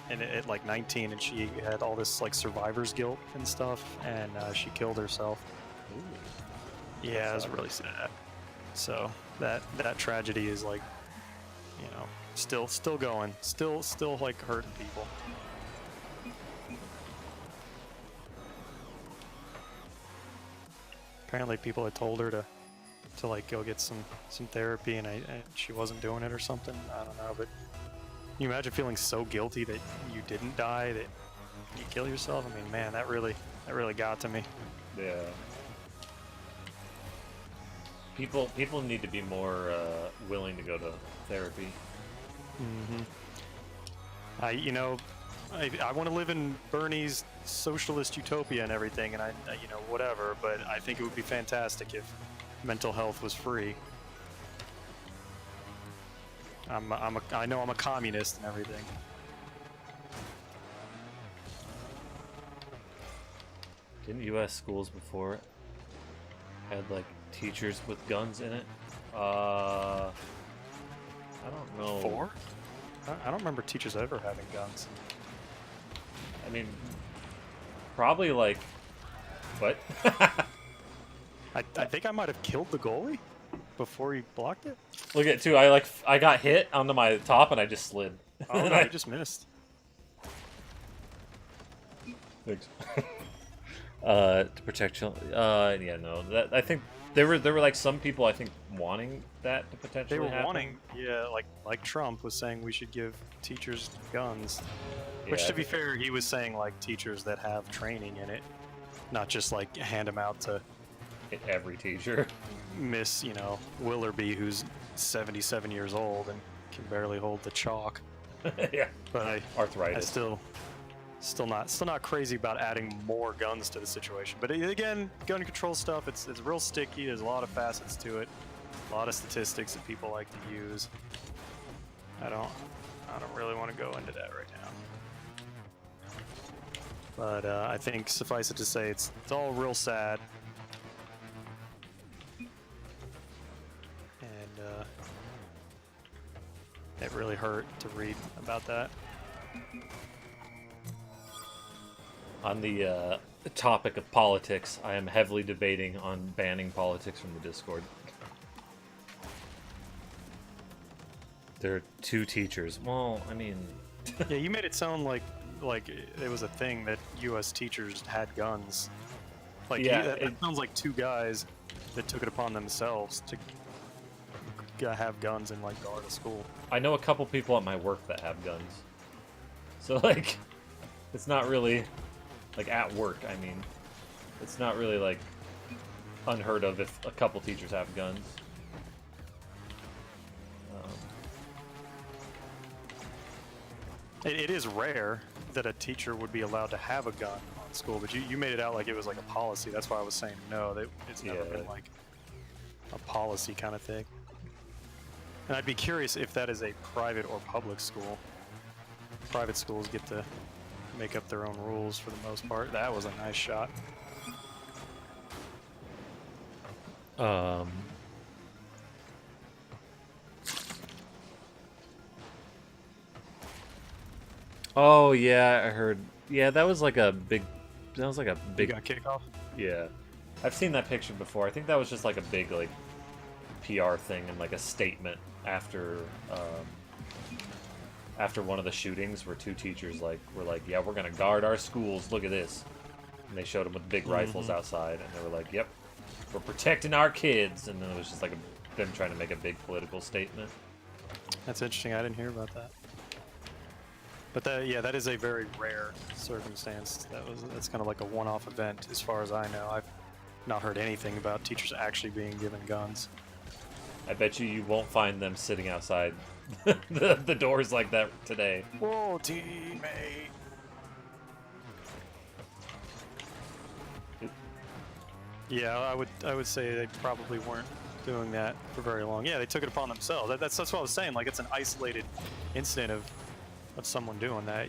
and at like 19, and she had all this like survivor's guilt and stuff, and she killed herself. Ooh. Yeah, it was really sad. So that tragedy is like, still going, still like hurting people. Apparently people had told her to like go get some therapy, and she wasn't doing it or something. I don't know, but can you imagine feeling so guilty that you didn't die, that you kill yourself? I mean, man, that really got to me. Yeah. People need to be more willing to go to therapy. Mm-hmm. I want to live in Bernie's socialist utopia and everything, and I whatever, but I think it would be fantastic if mental health was free. I know I'm a communist and everything. Didn't U.S. schools before had like teachers with guns in it? I don't know. Before? I don't remember teachers ever having guns. I mean, probably like, what? I think I might have killed the goalie before he blocked it. Look at it too. I got hit onto my top and I just slid. Oh no, you just missed. Thanks. To protect children. Yeah, no. That I think there were like some people I think wanting that to potentially. They were happen. wanting, yeah, like Trump was saying we should give teachers guns. Which, Yeah, to be fair, he was saying like teachers that have training in it, not just like hand them out to hit every teacher. Miss, Willerby, who's 77 years old and can barely hold the chalk. Yeah. But Arthritis. I still not crazy about adding more guns to the situation. But again, gun control stuff, it's real sticky. There's a lot of facets to it, a lot of statistics that people like to use. I don't really want to go into that right now. But I think suffice it to say, it's all real sad. And it really hurt to read about that. On the topic of politics, I am heavily debating on banning politics from the Discord. There are 2 teachers. Well, I mean... Yeah, you made it sound like it was a thing that U.S. teachers had guns. Like, Yeah, that sounds like 2 guys that took it upon themselves to have guns and, like, guard a school. I know a couple people at my work that have guns. So, like, it's not really... Like, at work, I mean. It's not really, like, unheard of if a couple teachers have guns. It is rare that a teacher would be allowed to have a gun on school, but you made it out like it was like a policy. That's why I was saying no. It's never been like a policy kind of thing. And I'd be curious if that is a private or public school. Private schools get to make up their own rules for the most part. That was a nice shot. Oh yeah, I heard. Yeah, that was like a big. That was like a You big. got kickoff? Yeah, I've seen that picture before. I think that was just like a big like PR thing and like a statement after after one of the shootings where 2 teachers were like, yeah, we're gonna guard our schools. Look at this, and they showed them with big rifles outside, and they were like, yep, we're protecting our kids. And then it was just like them trying to make a big political statement. That's interesting. I didn't hear about that. But that is a very rare circumstance. That's kind of like a one-off event, as far as I know. I've not heard anything about teachers actually being given guns. I bet you won't find them sitting outside the doors like that today. Whoa, teammate! Yeah, I would say they probably weren't doing that for very long. Yeah, they took it upon themselves. That's what I was saying. Like, it's an isolated incident of someone doing that.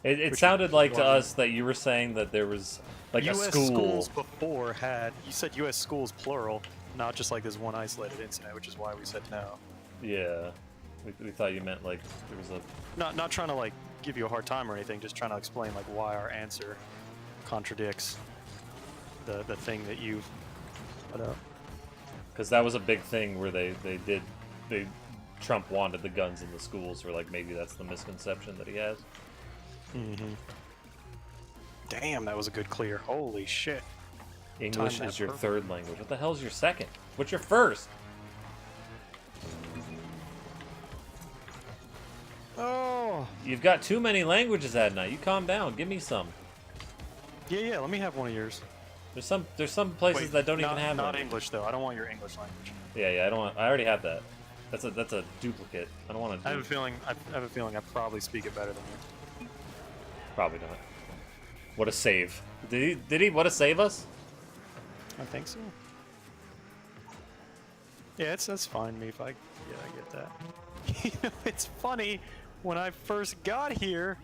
It sounded like to us that you were saying that there was like US a school. schools before had, you said U.S. schools plural, not just like this one isolated incident, which is why we said no. Yeah, we thought you meant like there was a. Not trying to like give you a hard time or anything, just trying to explain like why our answer contradicts the thing that you've put up. Because that was a big thing where Trump wanted the guns in the schools, or like maybe that's the misconception that he has. Mm-hmm. Damn, that was a good clear. Holy shit. English Timed is that your perfect. 3rd language. What the hell's your 2nd? What's your 1st? Oh! You've got too many languages, Adna. You calm down. Give me some. Yeah, let me have one of yours. There's some places Wait, that don't not, even have not them. English though. I don't want your English language. Yeah, I don't want. I already have that. That's a duplicate. I don't want to. I have a feeling I probably speak it better than you. Probably not. What a save. Did he what a save us? I think so. Yeah, that's fine me if I get that. You know, it's funny, when I first got here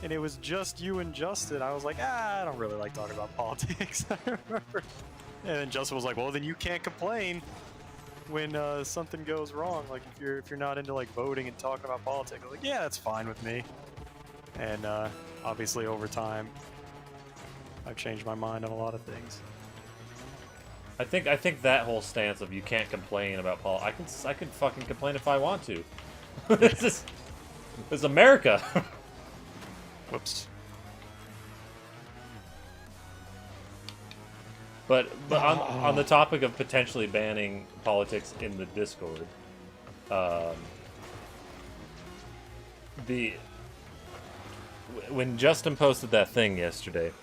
and it was just you and Justin, I was like, I don't really like talking about politics. I remember. And then Justin was like, well, then you can't complain when something goes wrong. Like if you're not into like voting and talking about politics. I was like, yeah, that's fine with me. And obviously over time, I've changed my mind on a lot of things. I think that whole stance of you can't complain about politics. I can fucking complain if I want to. This is America. Whoops. But on the topic of potentially banning politics in the Discord, when Justin posted that thing yesterday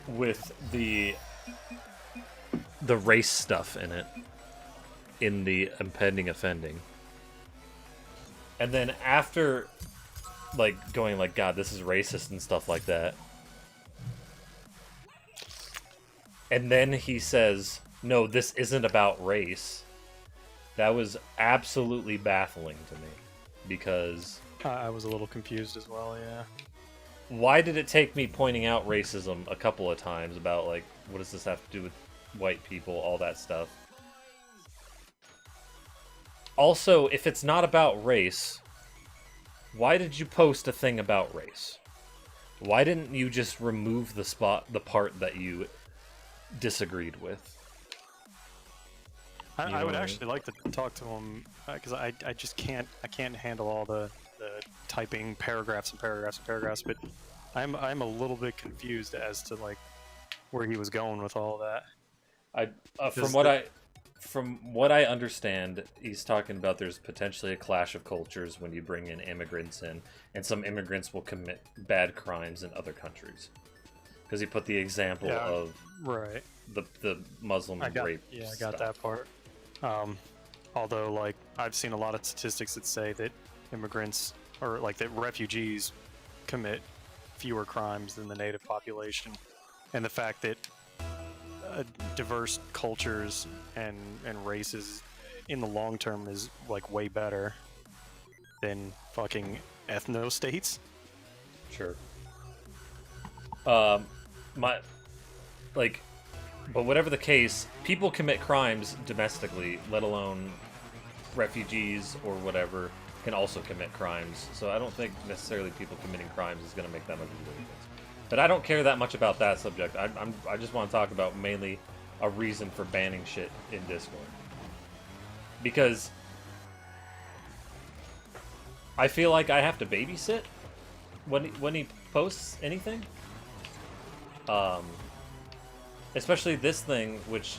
with the race stuff in it, in the impending offending, and then after like going like, God, this is racist and stuff like that, and then he says, no, this isn't about race. That was absolutely baffling to me, because I was a little confused as well, yeah. why did it take me pointing out racism a couple of times about, like, what does this have to do with white people, all that stuff? Also, if it's not about race, why did you post a thing about race? Why didn't you just remove the part that you disagreed with? I would actually like to talk to him because I just can't handle all the typing paragraphs and paragraphs and paragraphs. But I'm a little bit confused as to like where he was going with all that. From what I understand, he's talking about there's potentially a clash of cultures when you bring in immigrants in, and some immigrants will commit bad crimes in other countries. Because he put the example of right the Muslim rape. Yeah, I got that part. Although, like, I've seen a lot of statistics that say that immigrants or like that refugees commit fewer crimes than the native population, and the fact that diverse cultures and races in the long term is like way better than fucking ethno states. Sure. But whatever the case, people commit crimes domestically, let alone refugees or whatever can also commit crimes. So I don't think necessarily people committing crimes is going to make that much of a difference. But I don't care that much about that subject. I just want to talk about mainly a reason for banning shit in Discord. Because I feel like I have to babysit when he posts anything. Especially this thing, which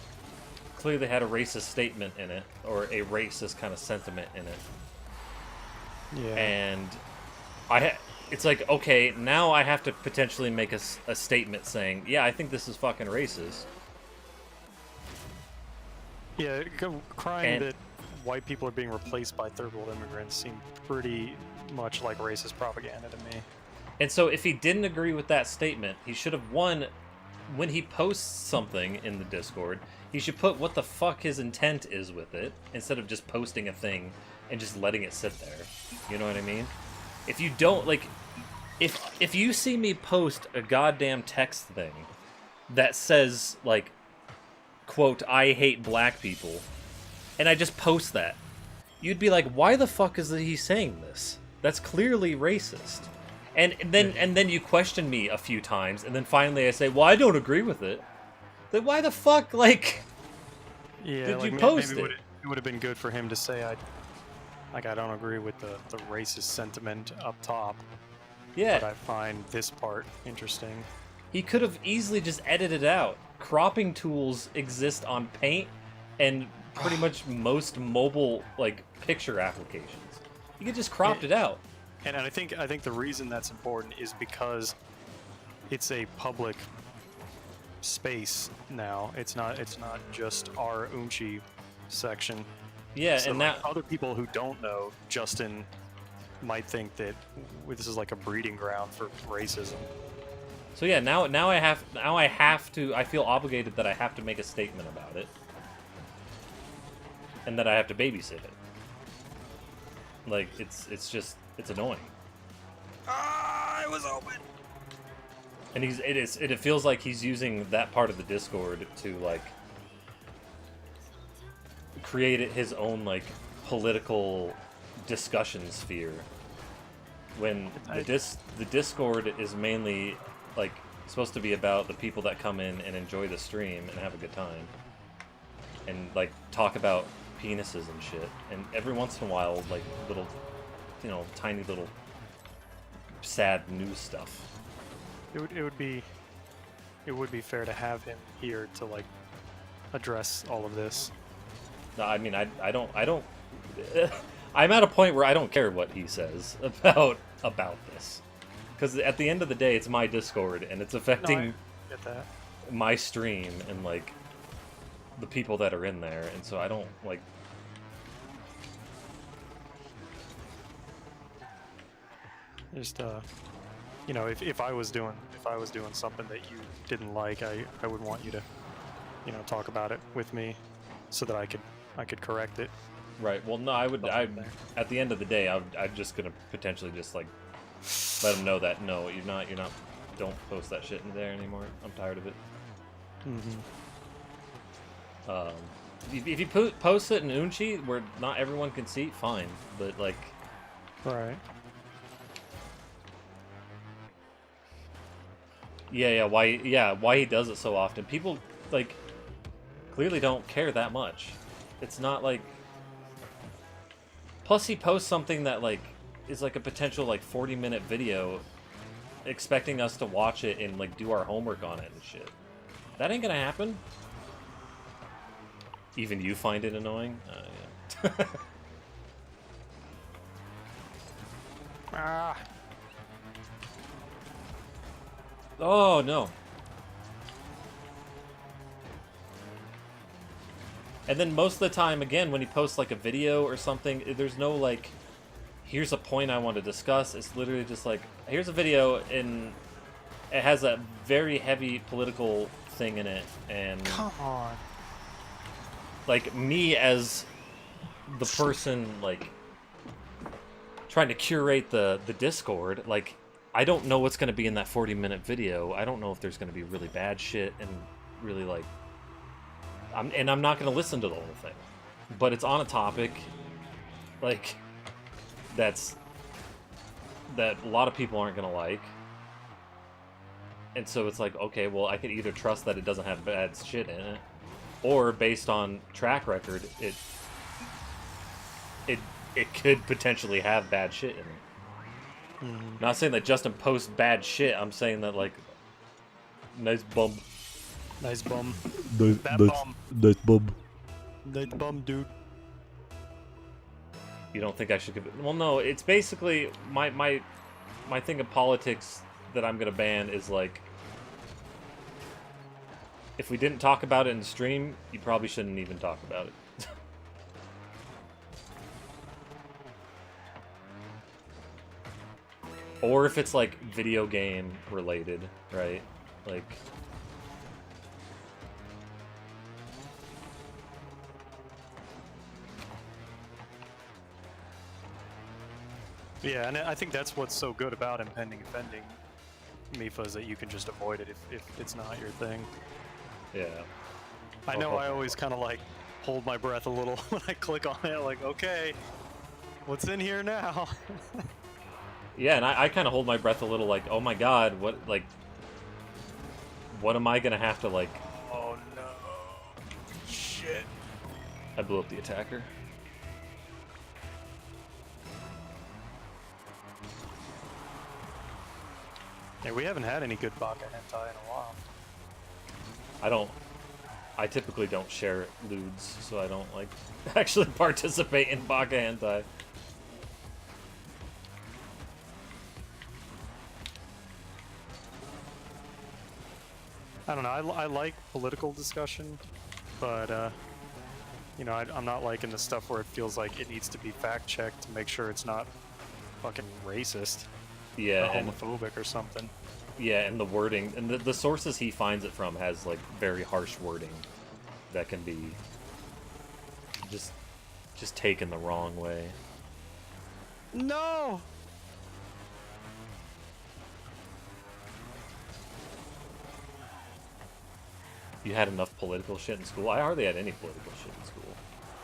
clearly had a racist statement in it, or a racist kind of sentiment in it. Yeah. And it's like, okay, now I have to potentially make a statement saying, yeah, I think this is fucking racist. Yeah, crying that white people are being replaced by third world immigrants seemed pretty much like racist propaganda to me. And so if he didn't agree with that statement, he should have when he posts something in the Discord, he should put what the fuck his intent is with it, instead of just posting a thing and just letting it sit there. You know what I mean? If you don't, like, if you see me post a goddamn text thing that says, like, quote, I hate black people, and I just post that, you'd be like, why the fuck is he saying this? That's clearly racist. And then you question me a few times, and then finally I say, well, I don't agree with it. Then why the fuck, like, did you post it? It would have been good for him to say, I don't agree with the racist sentiment up top. Yeah. But I find this part interesting. He could have easily just edited it out. Cropping tools exist on Paint and pretty much most mobile, like, picture applications. You could just crop it out. And I think the reason that's important is because it's a public space now. It's not just our Unchi section. Yeah, so and like now other people who don't know Justin might think that this is like a breeding ground for racism. So yeah, now I have to. I feel obligated that I have to make a statement about it, and that I have to babysit it. Like it's annoying. It was open. And it feels like he's using that part of the Discord to like create his own like political discussion sphere. When the Discord is mainly like supposed to be about the people that come in and enjoy the stream and have a good time, and like talk about penises and shit, and every once in a while like little, tiny little sad news stuff. It would be fair to have him here to like address all of this. No, I mean I don't I'm at a point where I don't care what he says about this, because at the end of the day it's my Discord and it's affecting I get that. my stream and like the people that are in there, and so I don't like. Just if I was doing something that you didn't like, I would want you to talk about it with me so that I could correct it. Right. Well, no, at the end of the day, I'm just gonna potentially just like let him know that no, you're not. Don't post that shit in there anymore. I'm tired of it. Mm-hmm. If you post it in Unchi where not everyone can see, fine. But like, Right. yeah, why he does it so often? People like clearly don't care that much. It's not like. Plus, he posts something that like is like a potential like 40-minute video, expecting us to watch it and like do our homework on it and shit. That ain't gonna happen. Even you find it annoying? Yeah. Ah. Oh, no. And then most of the time, again, when he posts like a video or something, there's no like, here's a point I want to discuss. It's literally just like, here's a video and it has a very heavy political thing in it. And Come on. like me as the person like trying to curate the Discord, like I don't know what's going to be in that 40-minute video. I don't know if there's going to be really bad shit and really like I'm not going to listen to the whole thing. But it's on a topic like that a lot of people aren't going to like. And so it's like, okay, well, I could either trust that it doesn't have bad shit in it, or based on track record, it could potentially have bad shit in it. Not saying that Justin posts bad shit. I'm saying that like, nice bum. Nice bum. Nice bum. Nice bum. Nice bum, dude. You don't think I should give it? Well, no. It's basically my thing of politics that I'm gonna ban is like, if we didn't talk about it in stream, you probably shouldn't even talk about it. Or if it's like video game related, right? Like, Yeah, and I think that's what's so good about impending offending Mifa is that you can just avoid it if it's not your thing. yeah. I know I always kind of like hold my breath a little when I click on it, like, okay, what's in here now? Yeah, and I kind of hold my breath a little, like, oh my god, what am I gonna have to, like... Oh no. Shit. I blew up the attacker. Yeah, we haven't had any good Baka hentai in a while. I typically don't share lewds, so I don't, like, actually participate in Baka hentai. I don't know, I like political discussion, but, you know, I'm not liking the stuff where it feels like it needs to be fact-checked to make sure it's not fucking racist. Yeah, or homophobic or something. Yeah, and the wording, and the sources he finds it from has, like, very harsh wording that can be just taken the wrong way. No! You had enough political shit in school? I hardly had any political shit in school.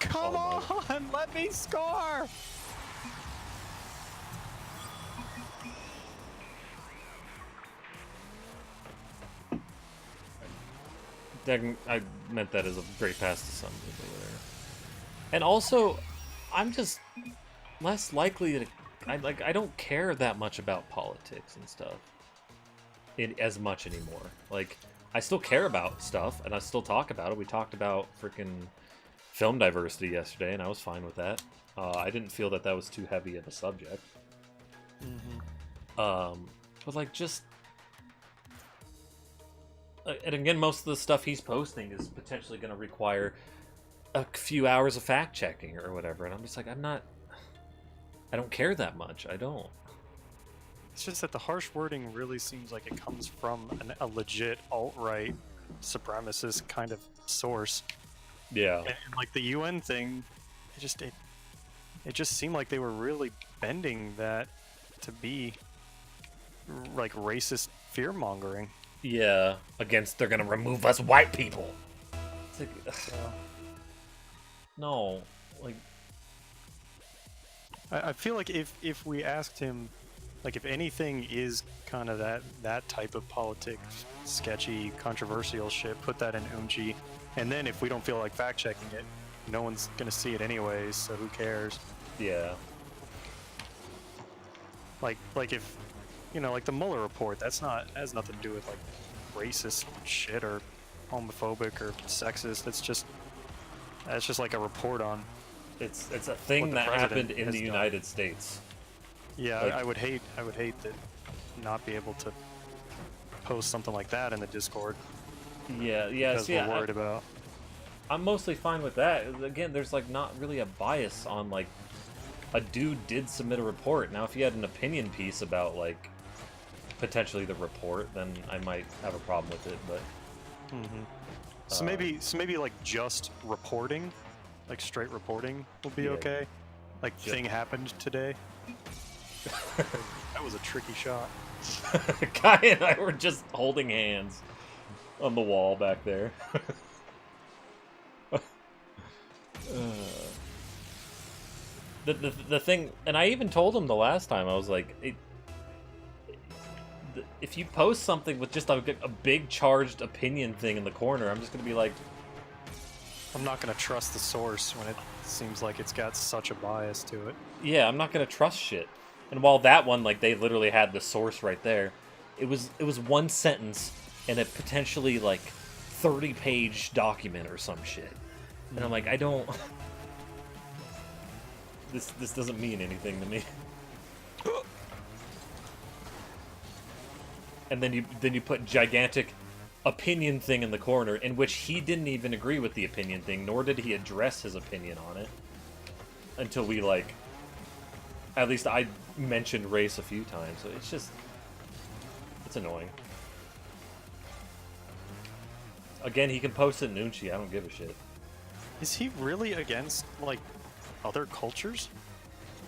Come on, let me score! I meant that as a great pass to somebody there. And also, I'm just less likely to... I don't care that much about politics and stuff as much anymore. Like, I still care about stuff, and I still talk about it. We talked about freaking film diversity yesterday, and I was fine with that. I didn't feel that was too heavy of a subject. But, like, just... And again, most of the stuff he's posting is potentially going to require a few hours of fact-checking or whatever, and I'm just like, I don't care that much. I don't. It's just that the harsh wording really seems like it comes from a legit alt-right supremacist kind of source. Yeah. And like the UN thing, it just seemed like they were really bending that to be like racist fear-mongering. Yeah, they're gonna remove us white people. It's like, No, like, I feel like if we asked him, like if anything is kind of that type of politics, sketchy, controversial shit, put that in Unji, and then if we don't feel like fact checking it, no one's gonna see it anyways, so who cares? yeah. Like if like the Mueller report, has nothing to do with like racist shit or homophobic or sexist. That's just like a report on It's a what thing the that president happened in has the done. United States. Yeah, Like- I would hate that not be able to post something like that in the Discord Yeah, yeah. because See, we're worried about. I'm mostly fine with that. Again, there's like not really a bias on like a dude did submit a report. Now, if he had an opinion piece about like potentially the report, then I might have a problem with it. But So maybe like just reporting, like straight reporting, will be Yeah. okay. Like Ju- thing happened today. That was a tricky shot. Kai and I were just holding hands on the wall back there. The thing, and I even told him the last time, I was like, if you post something with just a big charged opinion thing in the corner, I'm just gonna be like, I'm not gonna trust the source when it seems like it's got such a bias to it. yeah, I'm not gonna trust shit. And while that one, like, they literally had the source right there, it was one sentence and a potentially like 30-page document or some shit. And I'm like, I don't. This doesn't mean anything to me. And then you put gigantic opinion thing in the corner, in which he didn't even agree with the opinion thing, nor did he address his opinion on it until we like. At least I mentioned race a few times, so it's annoying. Again, he can post it in Unchi. I don't give a shit. Is he really against like other cultures?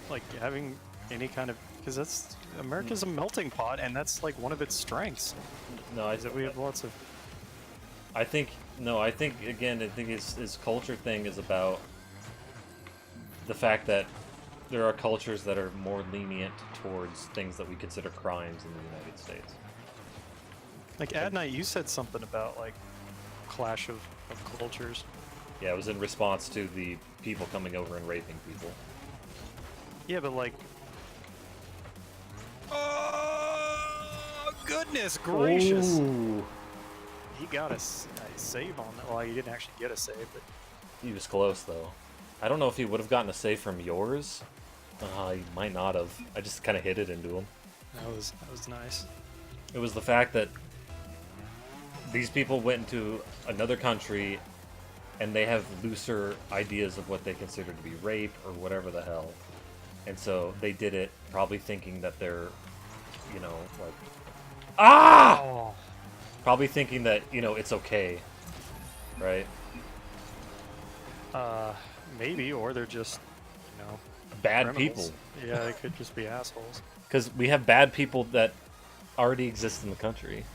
Like having any kind of, because that's America's a melting pot, and that's like one of its strengths. No, Is that we have lots of. I think again, I think his culture thing is about the fact that there are cultures that are more lenient towards things that we consider crimes in the United States. Like at night, you said something about like clash of cultures. Yeah, it was in response to the people coming over and raping people. Yeah, but like. Oh goodness gracious! Ooh. He got a save on that. Well, he didn't actually get a save, but He was close though. I don't know if he would have gotten a save from yours. He might not have. I just kind of hit it into him. that was nice. It was the fact that these people went into another country and they have looser ideas of what they consider to be rape or whatever the hell. And so they did it probably thinking that they're, like... Ah! Oh. Probably thinking that, it's okay. Right? Maybe, or they're just, Bad criminals. people. Yeah, they could just be assholes. Because we have bad people that already exist in the country.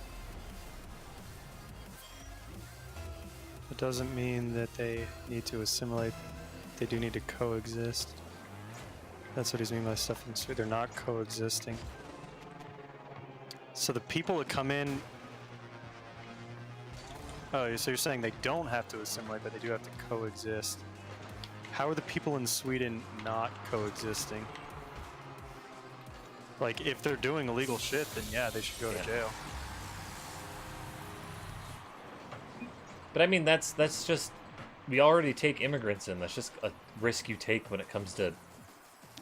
It doesn't mean that they need to assimilate. They do need to coexist. That's what he's meaning by stuff in Sweden. They're not coexisting. So the people that come in. Oh, so you're saying they don't have to assimilate, but they do have to coexist. How are the people in Sweden not coexisting? Like, if they're doing illegal shit, then yeah, they should go to jail. But I mean, that's just... We already take immigrants in. That's just a risk you take when it comes to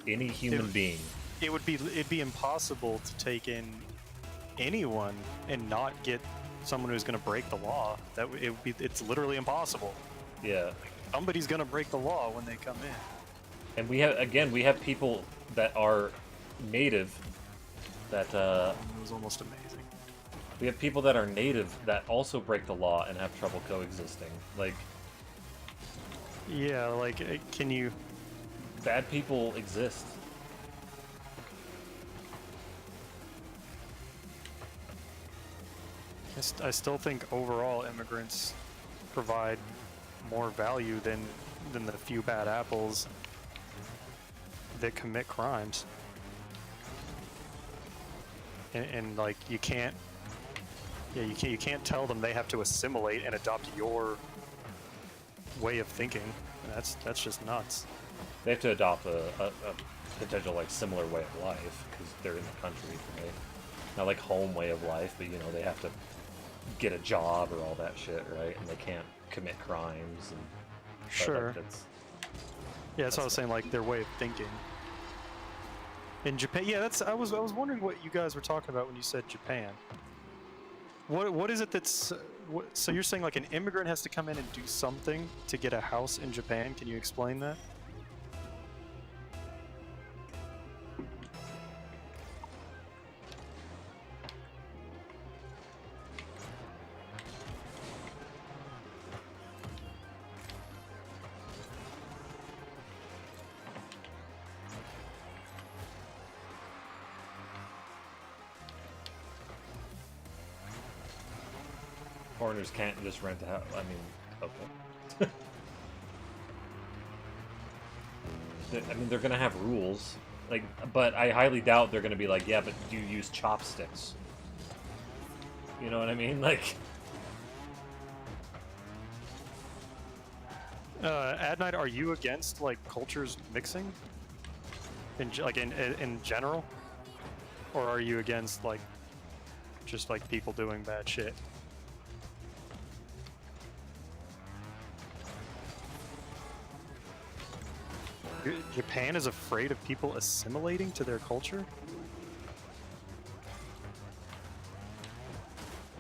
any human being. It'd be impossible to take in anyone and not get someone who's going to break the law. It's literally impossible. Yeah. Somebody's going to break the law when they come in. And we have people that are native that It was almost amazing. we have people that are native that also break the law and have trouble coexisting. Like, Yeah, like, can you... bad people exist. I still think overall immigrants provide more value than the few bad apples that commit crimes. And like you can't tell them they have to assimilate and adopt your way of thinking. That's just nuts. They have to adopt a potential like similar way of life because they're in the country, right? Not like home way of life, but you know they have to get a job or all that shit, right? And they can't commit crimes. And sure. Like, that's what I was saying. Like their way of thinking. In Japan, yeah, I was wondering what you guys were talking about when you said Japan. What is it that's so you're saying like an immigrant has to come in and do something to get a house in Japan? Can you explain that? Foreigners can't just rent a house. I mean, okay. I mean, they're gonna have rules, like, but I highly doubt they're gonna be like, yeah, but do you use chopsticks? You know what I mean? Like, Adnight, are you against like cultures mixing? In general, or are you against like just like people doing bad shit? Japan is afraid of people assimilating to their culture?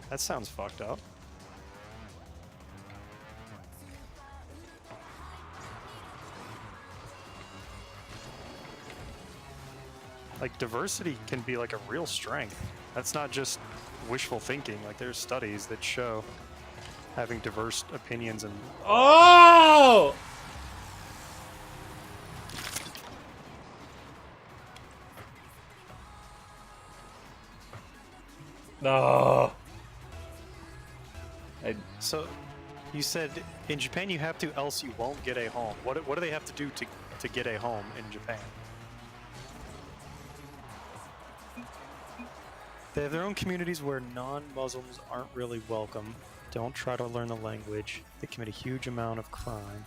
That sounds fucked up. Like, diversity can be like a real strength. That's not just wishful thinking. Like, there's studies that show having diverse opinions and... oh! No. So, you said in Japan you have to, else you won't get a home. What do they have to do to get a home in Japan? They have their own communities where non-Muslims aren't really welcome. Don't try to learn the language. They commit a huge amount of crime.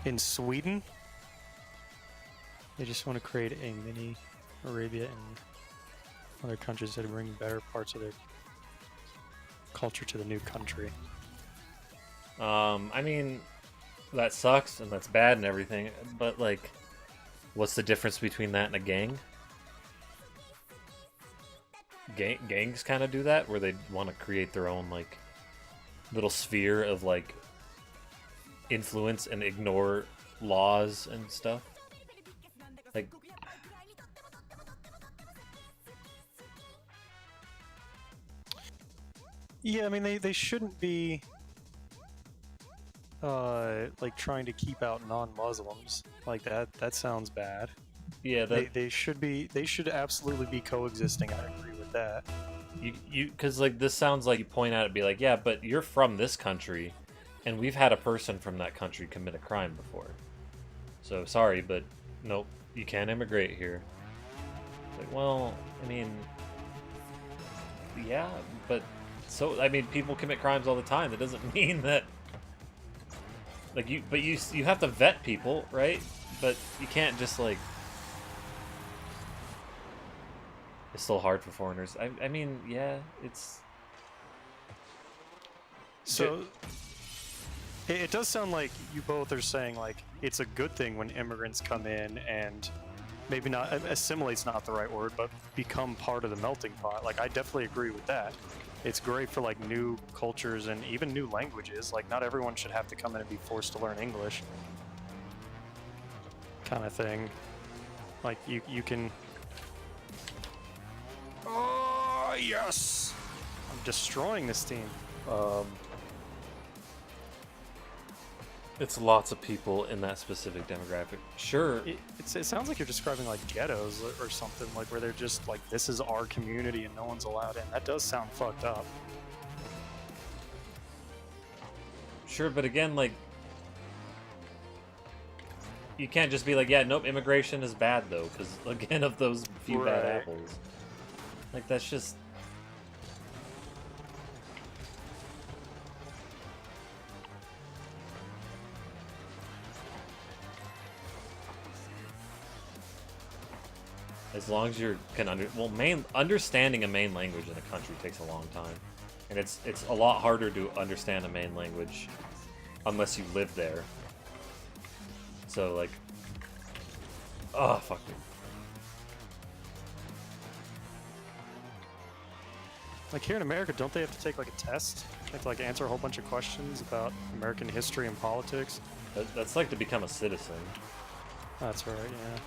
In Sweden, they just want to create a mini Arabia and other countries that bring better parts of their culture to the new country. I mean, that sucks and that's bad and everything, but like, what's the difference between that and a gang? Gangs kind of do that, where they want to create their own like little sphere of like influence and ignore laws and stuff. Like, yeah, I mean they shouldn't be like trying to keep out non-Muslims like that. That sounds bad. yeah, They should absolutely be coexisting. I agree with that. you because like this sounds like you point out it be like, yeah, but you're from this country, and we've had a person from that country commit a crime before. So sorry, but nope, you can't immigrate here. Like, well, I mean, yeah, but so I mean, people commit crimes all the time. That doesn't mean that. Like you have to vet people, right? But you can't just like. It's still hard for foreigners. I mean, yeah, it's. So it does sound like you both are saying like it's a good thing when immigrants come in and maybe not assimilate's not the right word, but become part of the melting pot. Like I definitely agree with that. It's great for like new cultures and even new languages. Like not everyone should have to come in and be forced to learn English, kind of thing. Like you can. Oh yes! I'm destroying this team. It's lots of people in that specific demographic. Sure. It sounds like you're describing like ghettos or something, like where they're just like, this is our community and no one's allowed in. That does sound fucked up. Sure, but again, like, you can't just be like, yeah, nope, immigration is bad though, because again, of those few bad Right. apples. Like, that's just. As long as you can understanding a main language in a country takes a long time, and it's a lot harder to understand a main language unless you live there. So like, oh fuck me. Like here in America, don't they have to take like a test? They have to like answer a whole bunch of questions about American history and politics. That's like to become a citizen. That's right, yeah.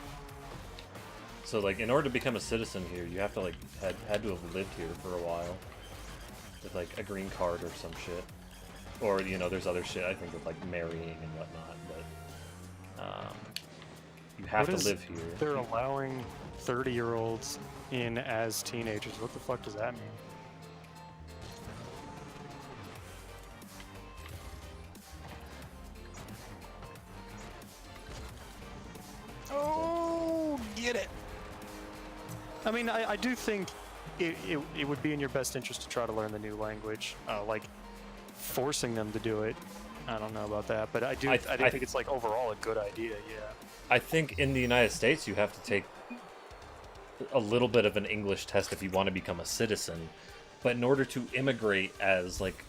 So like, in order to become a citizen here, you have to like had to have lived here for a while with like a green card or some shit, or you know, there's other shit I think with like marrying and whatnot. But you have to live here. They're allowing 30-year-olds in as teenagers. What the fuck does that mean? Oh, get it. I mean, I do think it would be in your best interest to try to learn the new language. Like, forcing them to do it, I don't know about that. But I do think it's, like, overall a good idea, yeah. I think in the United States you have to take a little bit of an English test if you want to become a citizen. But in order to immigrate as, like...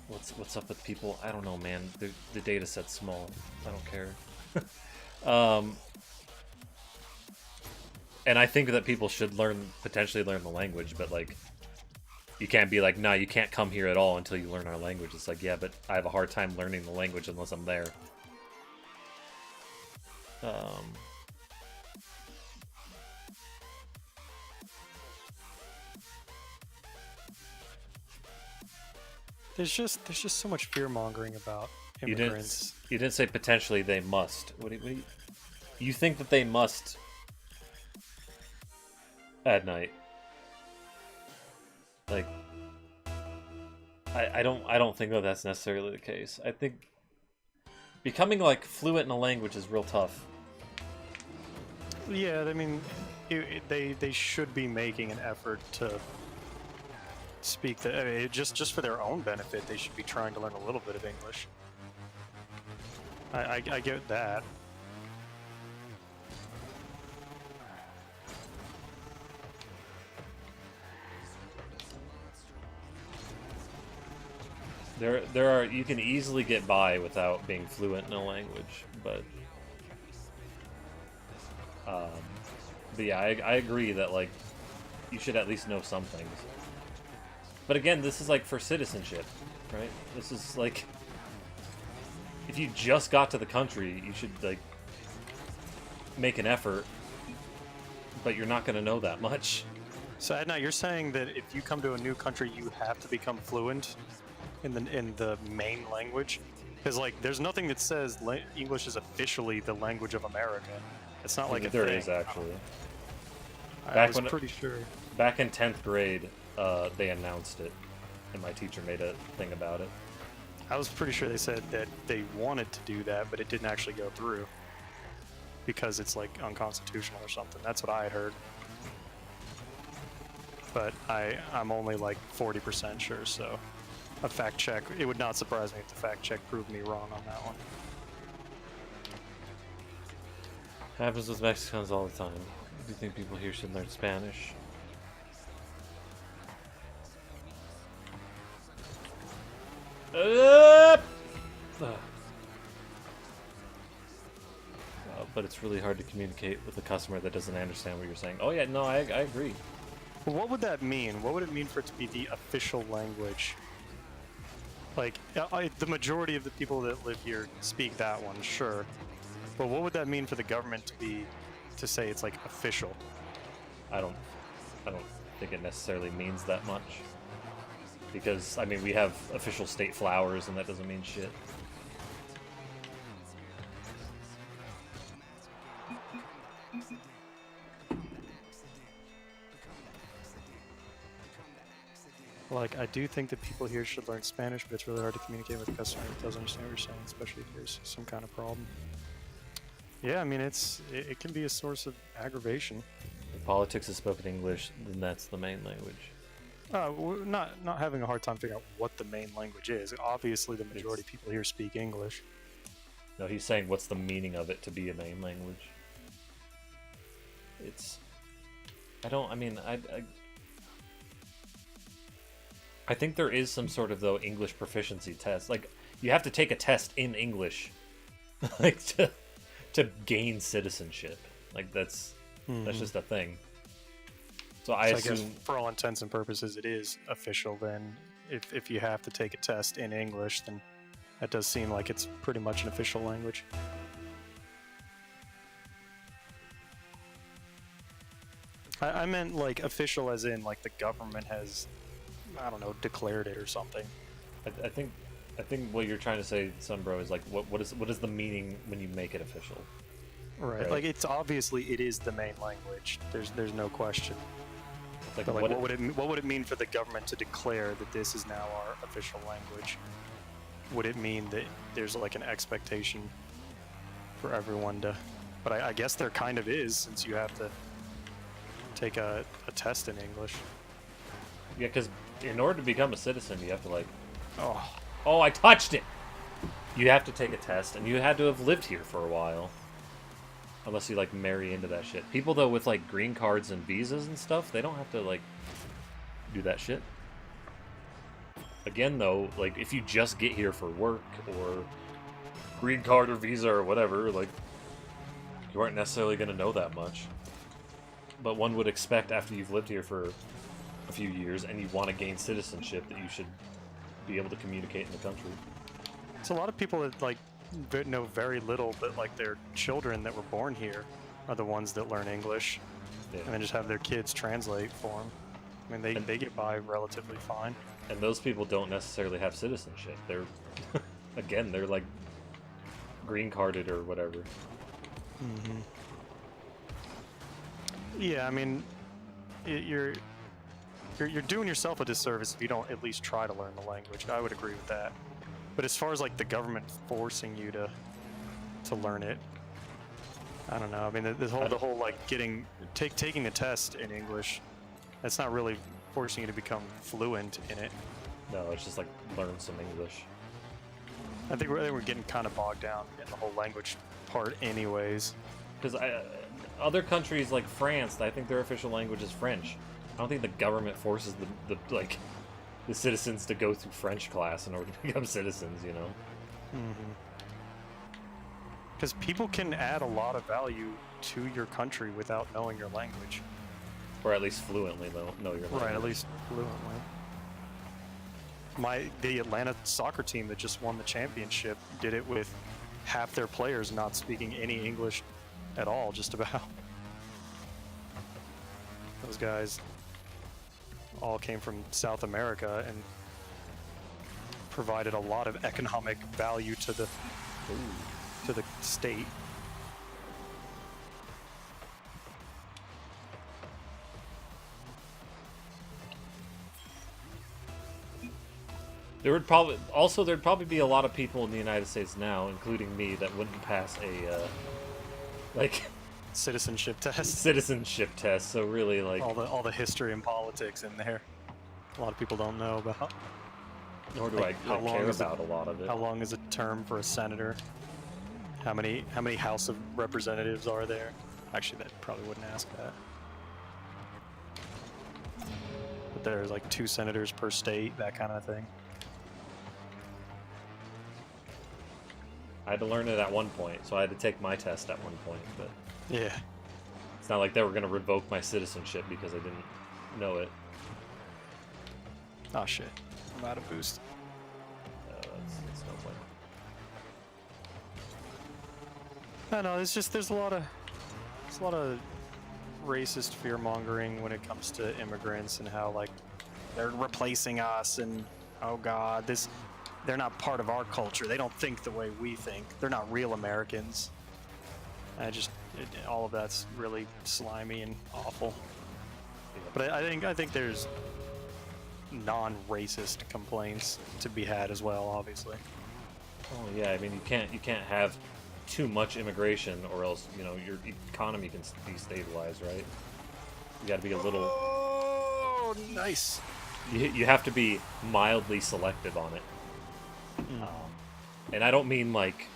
What's up with people? I don't know, man. The data set's small. I don't care. And I think that people should potentially learn the language, but like, you can't be like, nah, you can't come here at all until you learn our language. It's like, yeah, but I have a hard time learning the language unless I'm there. There's just so much fear mongering about immigrants. You didn't say potentially they must. What do you think that they must at night? Like, I don't think that that's necessarily the case. I think becoming like fluent in a language is real tough. Yeah, I mean, they should be making an effort to speak the. I mean, just for their own benefit, they should be trying to learn a little bit of English. I get that. There are, you can easily get by without being fluent in a language, but yeah, I agree that like you should at least know some things. But again, this is like for citizenship, right? This is like, if you just got to the country, you should like make an effort, but you're not going to know that much. So Adna, you're saying that if you come to a new country, you have to become fluent in the main language? Because like, there's nothing that says English is officially the language of America. It's not like there is actually. I was pretty sure. Back in 10th grade, they announced it, and my teacher made a thing about it. I was pretty sure they said that they wanted to do that, but it didn't actually go through because it's like unconstitutional or something. That's what I had heard. But I'm only like 40% sure, so a fact check. It would not surprise me if the fact check proved me wrong on that one. Happens with Mexicans all the time. Do you think people here should learn Spanish? But it's really hard to communicate with a customer that doesn't understand what you're saying. Oh yeah, no, I agree. But what would that mean? What would it mean for it to be the official language? Like, the majority of the people that live here speak that one, sure. But what would that mean for the government to say it's like official? I don't think it necessarily means that much. Because, I mean, we have official state flowers, and that doesn't mean shit. Like, I do think that people here should learn Spanish, but it's really hard to communicate with a customer that doesn't understand what you're saying, especially if there's some kind of problem. Yeah, I mean, it can be a source of aggravation. If politics is spoken English, then that's the main language. We're not having a hard time figuring out what the main language is. Obviously, the majority of people here speak English. No, he's saying what's the meaning of it to be a main language. I think there is some sort of, though, English proficiency test. Like, you have to take a test in English, like, to gain citizenship. Like, that's just a thing. So I assume, guess for all intents and purposes, it is official then. If you have to take a test in English, then that does seem like it's pretty much an official language. I meant, like, official as in, like, the government has, I don't know, declared it or something. I think what you're trying to say, Sunbro, is like what is the meaning when you make it official? Right. Like, it's obviously it is the main language. There's no question. It's like, But like, what would it mean for the government to declare that this is now our official language? Would it mean that there's like an expectation for everyone to? But I guess there kind of is, since you have to take a test in English. Yeah, because in order to become a citizen, you have to like. Oh. Oh, I touched it! You have to take a test, and you had to have lived here for a while. Unless you, like, marry into that shit. People, though, with, like, green cards and visas and stuff, they don't have to, like, do that shit. Again, though, like, if you just get here for work, or green card or visa or whatever, like, you aren't necessarily going to know that much. But one would expect after you've lived here for a few years, and you want to gain citizenship, that you should be able to communicate in the country. It's a lot of people that like know very little, but like their children that were born here are the ones that learn English, and then just have their kids translate for them. I mean, they get by relatively fine. And those people don't necessarily have citizenship. They're, again, they're like green carded or whatever. Mm-hmm. Yeah, I mean, you're doing yourself a disservice if you don't at least try to learn the language. I would agree with that. But as far as like the government forcing you to learn it, I don't know. I mean, the whole like taking a test in English, that's not really forcing you to become fluent in it. No, it's just like learn some English. I think we're getting kind of bogged down in the whole language part, anyways. Because other countries like France, I think their official language is French. I don't think the government forces the citizens to go through French class in order to become citizens, you know? Mm-hmm. Because people can add a lot of value to your country without knowing your language. Or at least fluently, though, know your language. Right, at least fluently. The Atlanta soccer team that just won the championship did it with half their players not speaking any English at all, just about. Those guys all came from South America and provided a lot of economic value to the state. There'd probably be a lot of people in the United States now, including me, that wouldn't pass a Citizenship test. Citizenship test. So really, like all the history and politics in there. A lot of people don't know about. Nor do like, I care about a lot of it. How long is a term for a senator? How many House of Representatives are there? Actually, that probably wouldn't ask that. But there's like 2 senators per state, that kind of thing. I had to learn it at one point, so I had to take my test at one point, but yeah, it's not like they were going to revoke my citizenship because I didn't know it. Oh shit, I'm out of boost. That's no point. I know, it's just there's a lot of racist fear mongering when it comes to immigrants and how like they're replacing us and oh god, they're not part of our culture. They don't think the way we think. They're not real Americans. All of that's really slimy and awful. But I think there's non-racist complaints to be had as well, obviously. Oh yeah, I mean you can't have too much immigration, or else your economy can destabilize, right? You got to be a little. Oh, nice. You have to be mildly selective on it. And I don't mean like.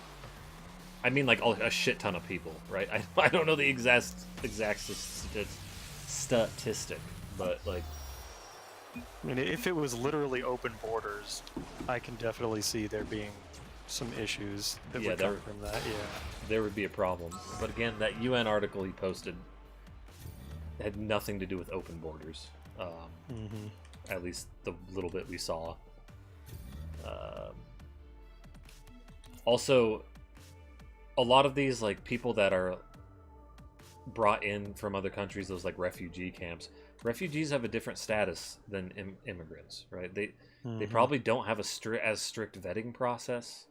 I mean like a shit ton of people, right? I don't know the exact statistic, but like. I mean, if it was literally open borders, I can definitely see there being some issues that would come from that. Yeah, there would be a problem. But again, that UN article he posted had nothing to do with open borders. At least the little bit we saw. Also, a lot of these like people that are brought in from other countries, those like refugee camps. Refugees have a different status than immigrants, right? They probably don't have as strict vetting process.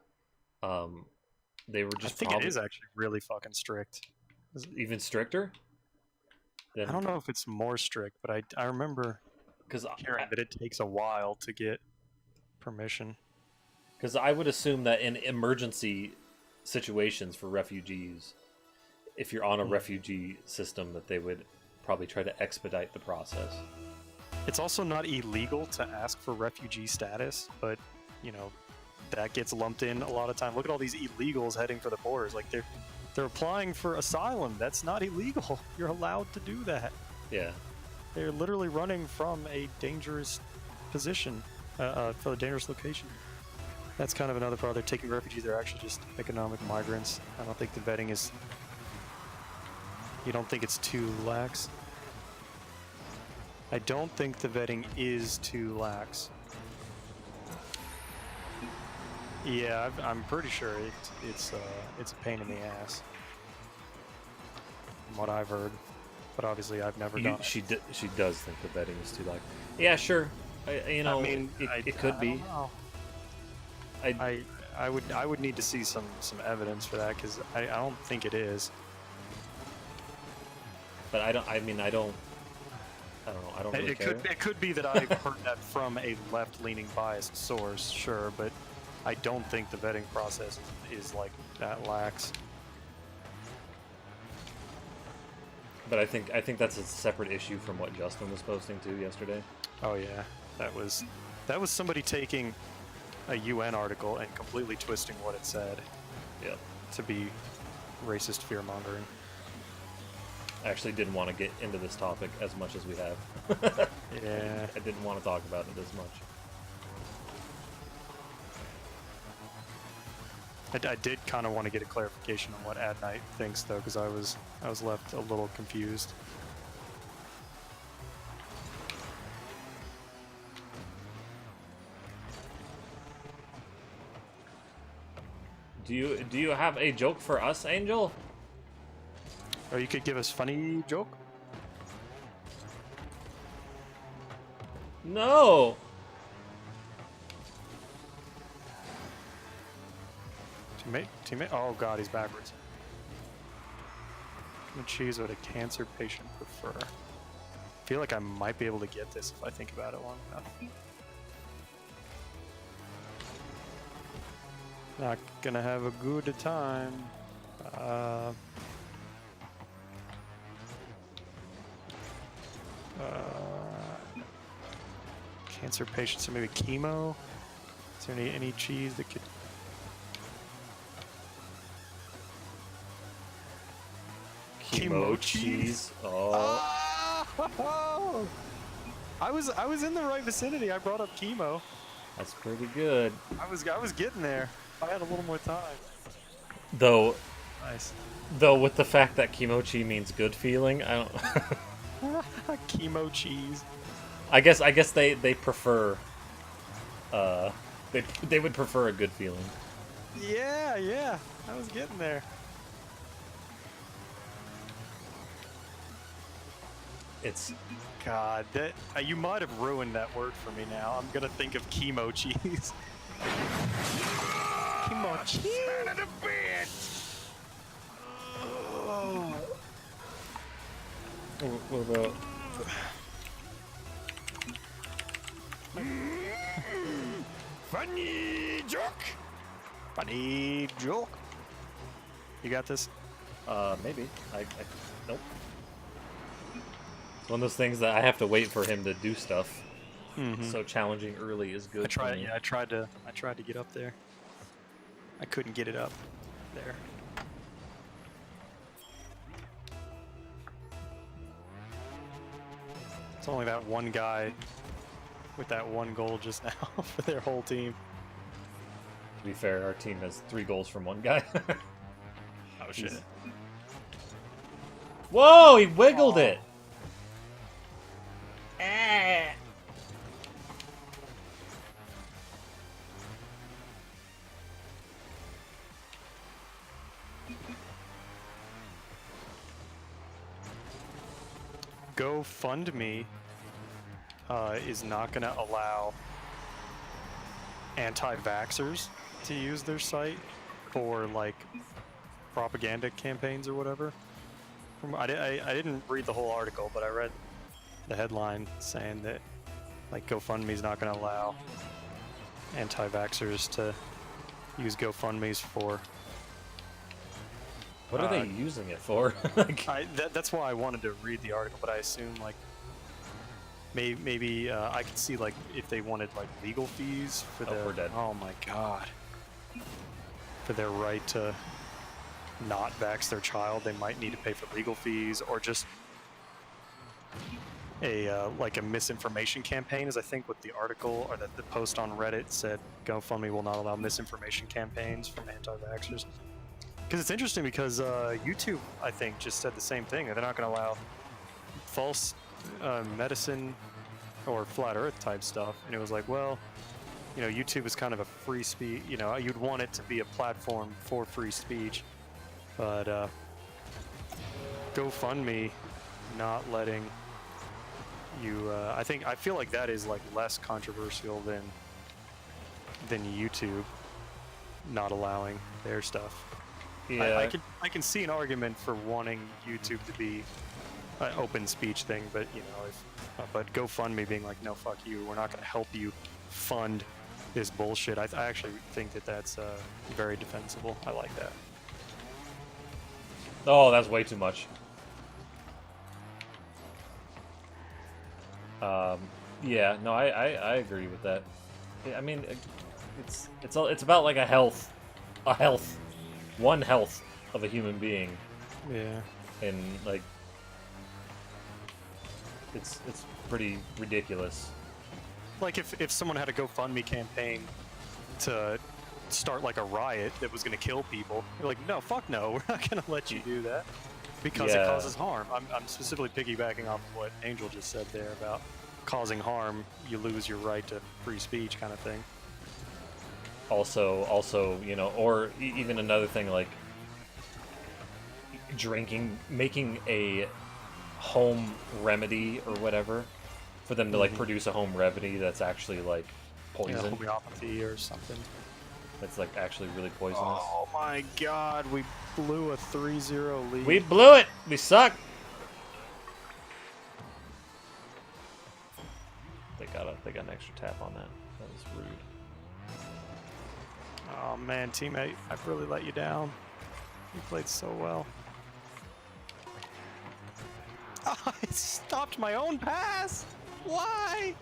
They were just. I think it is actually really fucking strict. Even stricter. I don't know if it's more strict, but I remember hearing that it takes a while to get permission. Because I would assume that in emergency situations for refugees, if you're on a refugee system, that they would probably try to expedite the process. It's also not illegal to ask for refugee status, but that gets lumped in a lot of time. Look at all these illegals heading for the borders. Like they're applying for asylum. That's not illegal. You're allowed to do that. Yeah. They're literally running from a dangerous position, for a dangerous location. That's kind of another part. They're taking refugees. They're actually just economic migrants. I don't think the vetting is. You don't think it's too lax? I don't think the vetting is too lax. Yeah, I'm pretty sure it's a pain in the ass, from what I've heard. But obviously, I've never done it. She does think the vetting is too lax. Yeah, sure. I mean, it could be. I would need to see some evidence for that, because I don't think it is. But I don't know. I don't really care. It could be that I've heard that from a left-leaning biased source, sure, but I don't think the vetting process is like that lax. But I think that's a separate issue from what Justin was posting to yesterday. Oh yeah, that was somebody taking a UN article and completely twisting what it said. Yep. To be racist fear-mongering. I actually didn't want to get into this topic as much as we have. Yeah. I didn't want to talk about it as much. I did kind of want to get a clarification on what Ad Night thinks, though, because I was left a little confused. Do you have a joke for us, Angel? Or you could give us funny joke? No. Teammate? Oh god, he's backwards. What cheese would a cancer patient prefer? I feel like I might be able to get this if I think about it long enough. Not gonna have a good time. Cancer patients, so maybe chemo? Is there any cheese that could... Chemo cheese? Oh. Oh! I was in the right vicinity. I brought up chemo. That's pretty good. I was getting there. I had a little more time. Though, nice. Though with the fact that kimochi means good feeling, I don't. Chemo cheese. I guess they prefer. They would prefer a good feeling. Yeah. I was getting there. It's. God, that you might have ruined that word for me now. I'm gonna think of chemo cheese. Chemo cheese. Son of a bitch. Oh. What about? Funny joke. Funny joke. You got this? Maybe. Nope. It's one of those things that I have to wait for him to do stuff. So challenging early is good. I tried. for me. Yeah, I tried to get up there. I couldn't get it up there. It's only that one guy with that one goal just now for their whole team. To be fair, our team has 3 goals from one guy. Oh shit! Whoa! He wiggled it. GoFundMe is not going to allow anti-vaxxers to use their site for like propaganda campaigns or whatever. I didn't read the whole article, but I read the headline saying that like GoFundMe is not going to allow anti-vaxxers to use GoFundMe's for. What are they using it for? That's why I wanted to read the article, but I assume like maybe I could see like if they wanted like legal fees for we're dead. Oh my god, for their right to not vax their child, they might need to pay for legal fees, or just a like a misinformation campaign, is I think what the article or the post on Reddit said. GoFundMe will not allow misinformation campaigns from anti-vaxxers. Because it's interesting because YouTube, I think, just said the same thing. They're not going to allow false medicine or flat earth type stuff. And it was like, well, you know, YouTube is kind of a free speech, you know, you'd want it to be a platform for free speech. But GoFundMe not letting you, I feel like that is like less controversial than YouTube not allowing their stuff. Yeah. I can see an argument for wanting YouTube to be an open speech thing, but you know, but GoFundMe being like, no, fuck you, we're not going to help you fund this bullshit. I actually think that that's very defensible. I like that. Oh, that's way too much. Yeah, no, I agree with that. I mean, it's about like one health of a human being. Yeah. And like, it's pretty ridiculous. Like if someone had a GoFundMe campaign to start like a riot that was going to kill people, you're like, no, fuck no, we're not going to let you do that because it causes harm. I'm specifically piggybacking off of what Angel just said there about causing harm. You lose your right to free speech, kind of thing. Also, you know, or even another thing like making a home remedy or whatever for them to like produce a home remedy that's actually like poison. Yeah, homeopathy or something. That's like actually really poisonous. Oh my god, we blew a 3-0 lead. We blew it! We suck! They got an extra tap on that. That was rude. Oh man, teammate, I've really let you down. You played so well. Oh, I stopped my own pass! Why?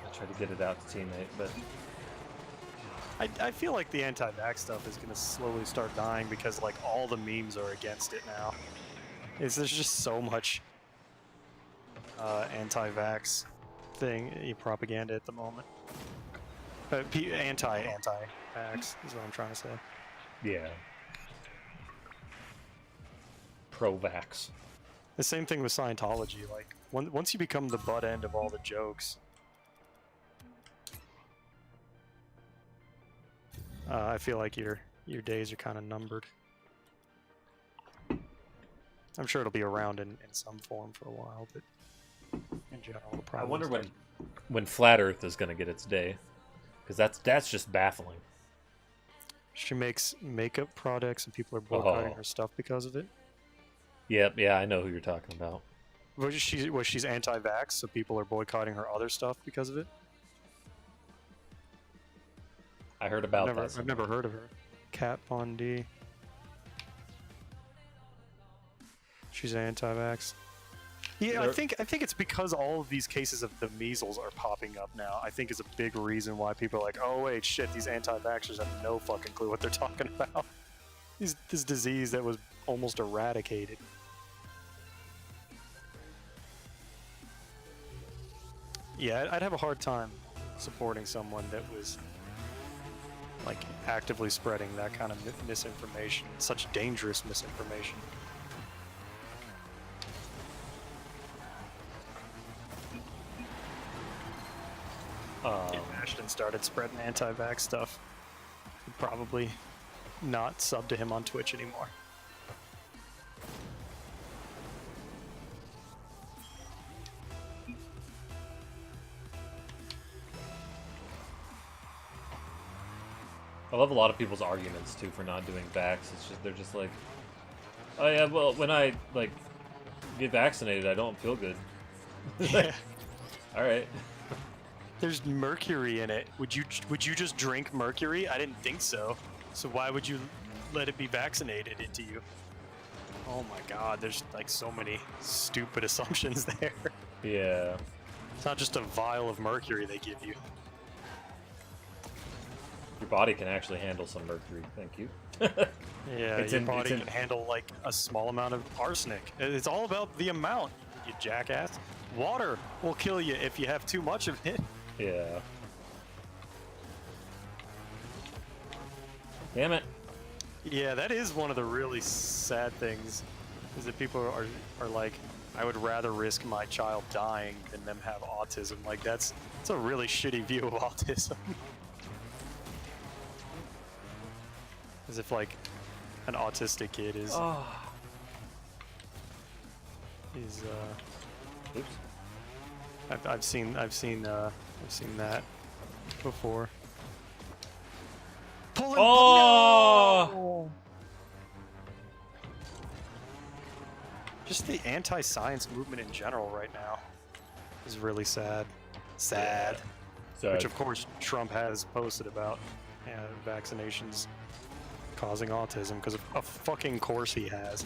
I tried to get it out to teammate, but I feel like the anti-vax stuff is going to slowly start dying because like all the memes are against it now. There's just so much anti-vax propaganda at the moment. Anti-vax is what I'm trying to say. yeah. Pro-vax. The same thing with Scientology. Like once you become the butt end of all the jokes, I feel like your days are kind of numbered. I'm sure it'll be around in some form for a while, but in general, it'll I probably. wonder when Flat Earth is going to get its day, because that's just baffling. She makes makeup products, and people are boycotting her stuff because of it. Yep, yeah, I know who you're talking about. She's anti-vax, so people are boycotting her other stuff because of it. I heard about that. I've never heard of her. Kat Von D. She's anti-vax. Yeah, I think it's because all of these cases of the measles are popping up now. I think is a big reason why people are like, oh wait, shit, these anti-vaxxers have no fucking clue what they're talking about. This disease that was almost eradicated. Yeah, I'd have a hard time supporting someone that was like actively spreading that kind of misinformation, such dangerous misinformation. If Ashton started spreading anti-vax stuff, he'd probably not sub to him on Twitch anymore. I love a lot of people's arguments too for not doing vax. It's just they're just like, oh yeah, well when I like get vaccinated, I don't feel good. Yeah. All right. There's mercury in it. Would you just drink mercury? I didn't think so. So why would you let it be vaccinated into you? Oh my god, there's like so many stupid assumptions there. Yeah. It's not just a vial of mercury they give you. Your body can actually handle some mercury. Thank you. Yeah, your body can handle like a small amount of arsenic. It's all about the amount, you jackass. Water will kill you if you have too much of it. Yeah. Damn it. Yeah, that is one of the really sad things, is that people are like, I would rather risk my child dying than them have autism. Like it's a really shitty view of autism. As if like an autistic kid is Oops. I've seen that before. Pull him! Oh! No! Just the anti-science movement in general right now is really sad. Sad. So, Which of course Trump has posted about vaccinations causing autism, because of fucking course he has.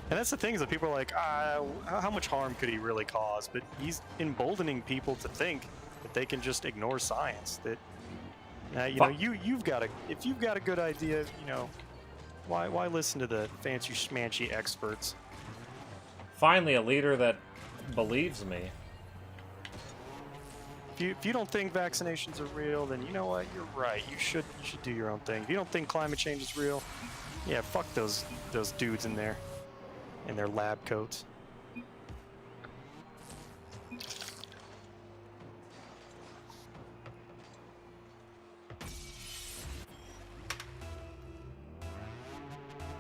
And that's the thing, is that people are like, how much harm could he really cause? But he's emboldening people to think that they can just ignore science. That you know, if you've got a good idea, you know, why listen to the fancy schmancy experts? finally a leader that believes me. If you don't think vaccinations are real, then you know what? You're right. You should do your own thing. If you don't think climate change is real, yeah, fuck those dudes in there in their lab coats.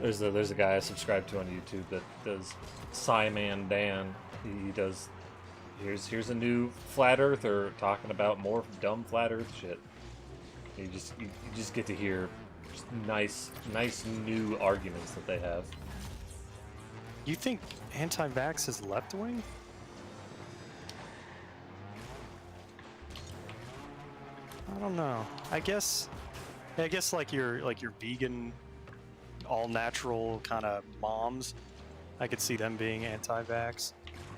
There's a guy I subscribe to on YouTube that does Psyman Dan. He does here's a new flat earther talking about more dumb flat earth shit. You just get to hear just nice new arguments that they have. You think anti-vax is left wing? I don't know. I guess like your vegan, all natural kind of moms, I could see them being anti-vax.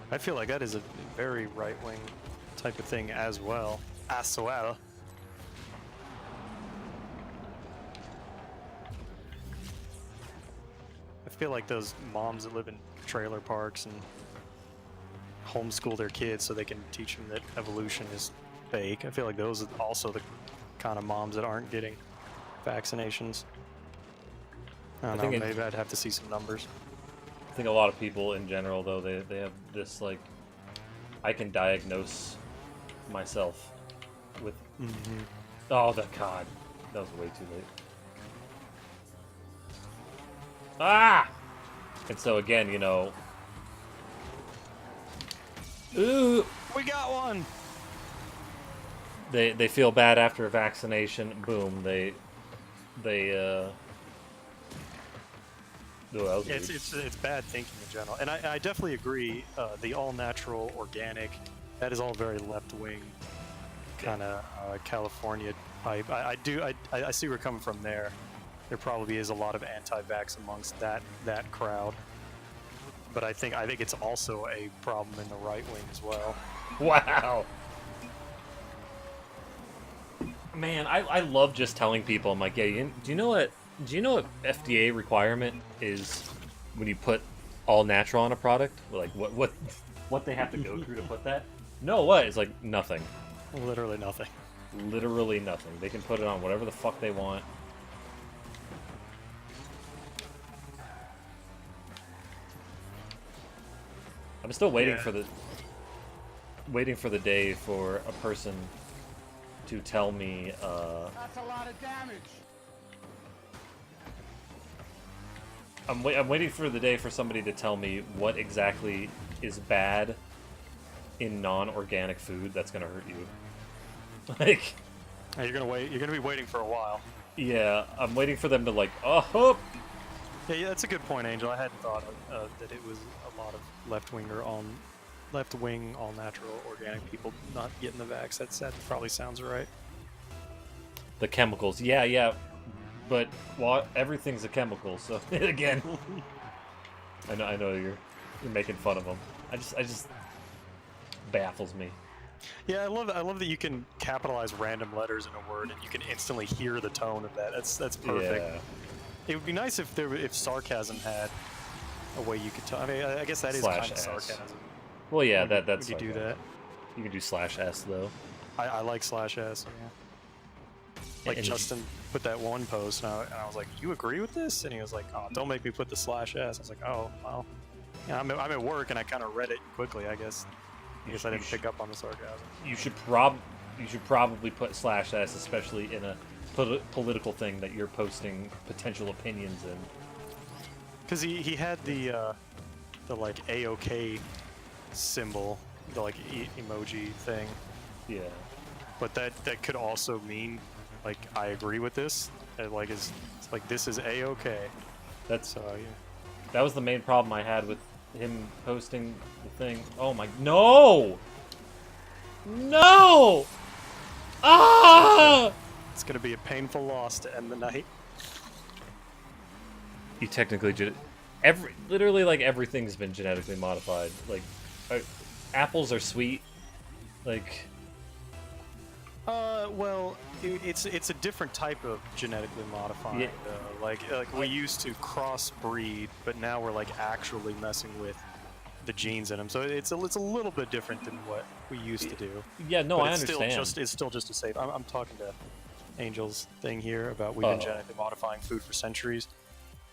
I feel like that is a very right-wing type of thing as well. As well. I feel like those moms that live in trailer parks and homeschool their kids so they can teach them that evolution is fake. I feel like those are also the kind of moms that aren't getting vaccinations. I don't know, maybe I'd have to see some numbers. I think a lot of people in general, though, they have this, like, I can diagnose myself with... Mm-hmm. Oh, God. That was way too late. Ah! And so, again, you know... Ooh! We got one! They feel bad after a vaccination. Boom. They Oh, it's bad thinking in general, and I definitely agree. The all natural, organic, that is all very left wing kind of California hype. I see where you're coming from there. There probably is a lot of anti-vax amongst that crowd, but I think it's also a problem in the right wing as well. Wow. Man, I love just telling people. I'm like, yeah, do you know what FDA requirement is when you put all natural on a product? Like what they have to go through to put that? No, what? It's like nothing. Literally nothing. Literally nothing. They can put it on whatever the fuck they want. I'm still waiting for the day for a person to tell me. That's a lot of damage. I'm waiting for the day for somebody to tell me what exactly is bad in non-organic food that's gonna hurt you. Like, You're gonna be waiting for a while. yeah, I'm waiting for them to like, oh. Yeah, that's a good point, Angel. I hadn't thought that it was a lot of left-wing, all natural, organic people not getting the vax. That probably sounds right. The chemicals, yeah, but everything's a chemical. So again, I know you're making fun of them. I just baffles me. Yeah, I love that you can capitalize random letters in a word and you can instantly hear the tone of that. That's perfect. Yeah. It would be nice if sarcasm had a way you could tell. I mean, I guess that is Slash kind of S. sarcasm. Well, yeah, When that's you do that. You can do /S though. I like /S. Yeah. Like And Justin put that one post, and I was like, "You agree with this?" And he was like, "Oh, don't make me put the /S." I was like, "Oh, well, yeah, I'm at work, and I kind of read it quickly. I guess I didn't pick up on the sarcasm." You should probably put /S, especially in a political thing that you're posting potential opinions in. Because he had the like AOK symbol, the like emoji thing. Yeah. But that could also mean like I agree with this. Like it's like this is A-OK. That's So yeah. that was the main problem I had with him posting the thing. Oh my no! No! Ah! It's gonna be a painful loss to end the night. You technically literally like everything's been genetically modified. Like apples are sweet. Like Well, it's a different type of genetically modifying. Yeah. Like we used to crossbreed, but now we're like actually messing with the genes in them. So it's a little bit different than what we used to do. yeah, no, But I it's understand. it's still just a safe. I'm talking to Angel's thing here about we've been genetically modifying food for centuries.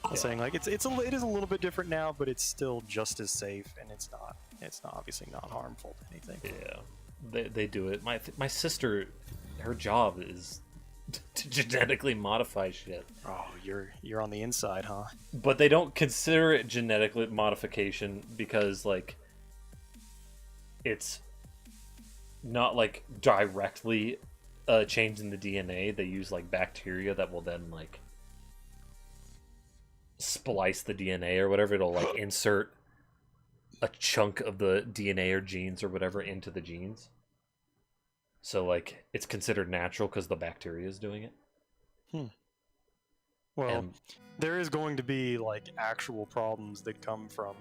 I'm saying like it is a little bit different now, but it's still just as safe, and it's not obviously not harmful to anything. Yeah, they do it. My sister, her job is to genetically modify shit. Oh, you're on the inside, huh? But they don't consider it genetic modification because like it's not like directly changing the DNA. They use like bacteria that will then like splice the DNA or whatever. It'll like insert a chunk of the DNA or genes or whatever into the genes. So like it's considered natural because the bacteria is doing it. Well, there is going to be like actual problems that come from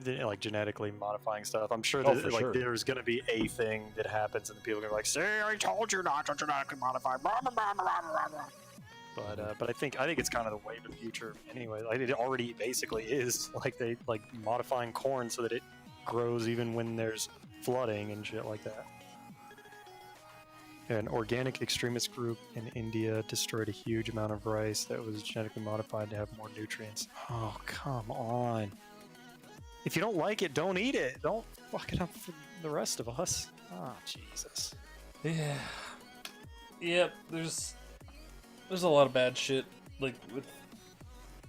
like genetically modifying stuff. I'm sure that for like sure. there's going to be a thing that happens, and the people are gonna be like, "See, I told you not to genetically modify." Blah, blah, blah, blah, blah, blah. But I think it's kind of the wave of the future anyway. Like it already basically is. Like they like modifying corn so that it grows even when there's flooding and shit like that. An organic extremist group in India destroyed a huge amount of rice that was genetically modified to have more nutrients. Oh, come on. If you don't like it, don't eat it. Don't fuck it up for the rest of us. Oh, Jesus. Yeah. Yep. There's a lot of bad shit. Like with,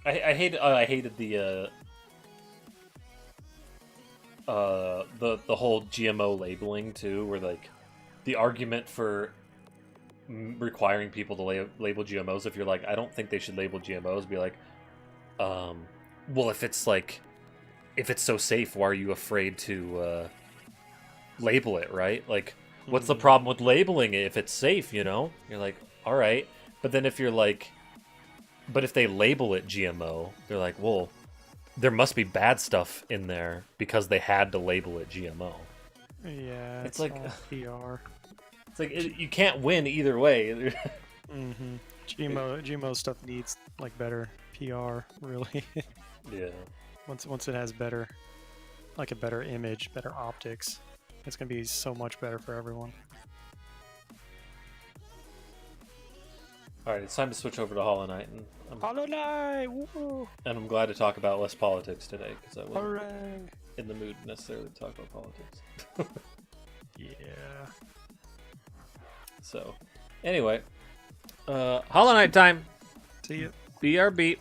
I hated the whole GMO labeling too, where like the argument for requiring people to label GMOs, if you're like, I don't think they should label GMOs, be like, well, if it's so safe, why are you afraid to label it, right? Like, What's the problem with labeling it if it's safe, you know? You're like, all right. But then if you're like, but if they label it GMO, they're like, well, there must be bad stuff in there because they had to label it GMO. Yeah, It's like all PR. It's like you can't win either way. GMO stuff needs like better PR, really. Yeah. Once it has better, like a better image, better optics, it's gonna be so much better for everyone. All right, it's time to switch over to Hollow Knight, and Hollow Knight, woo! I'm glad to talk about less politics today because I wasn't Hooray! in the mood necessarily to talk about politics. Yeah. So, anyway, Hollow Knight time. See ya. BRB.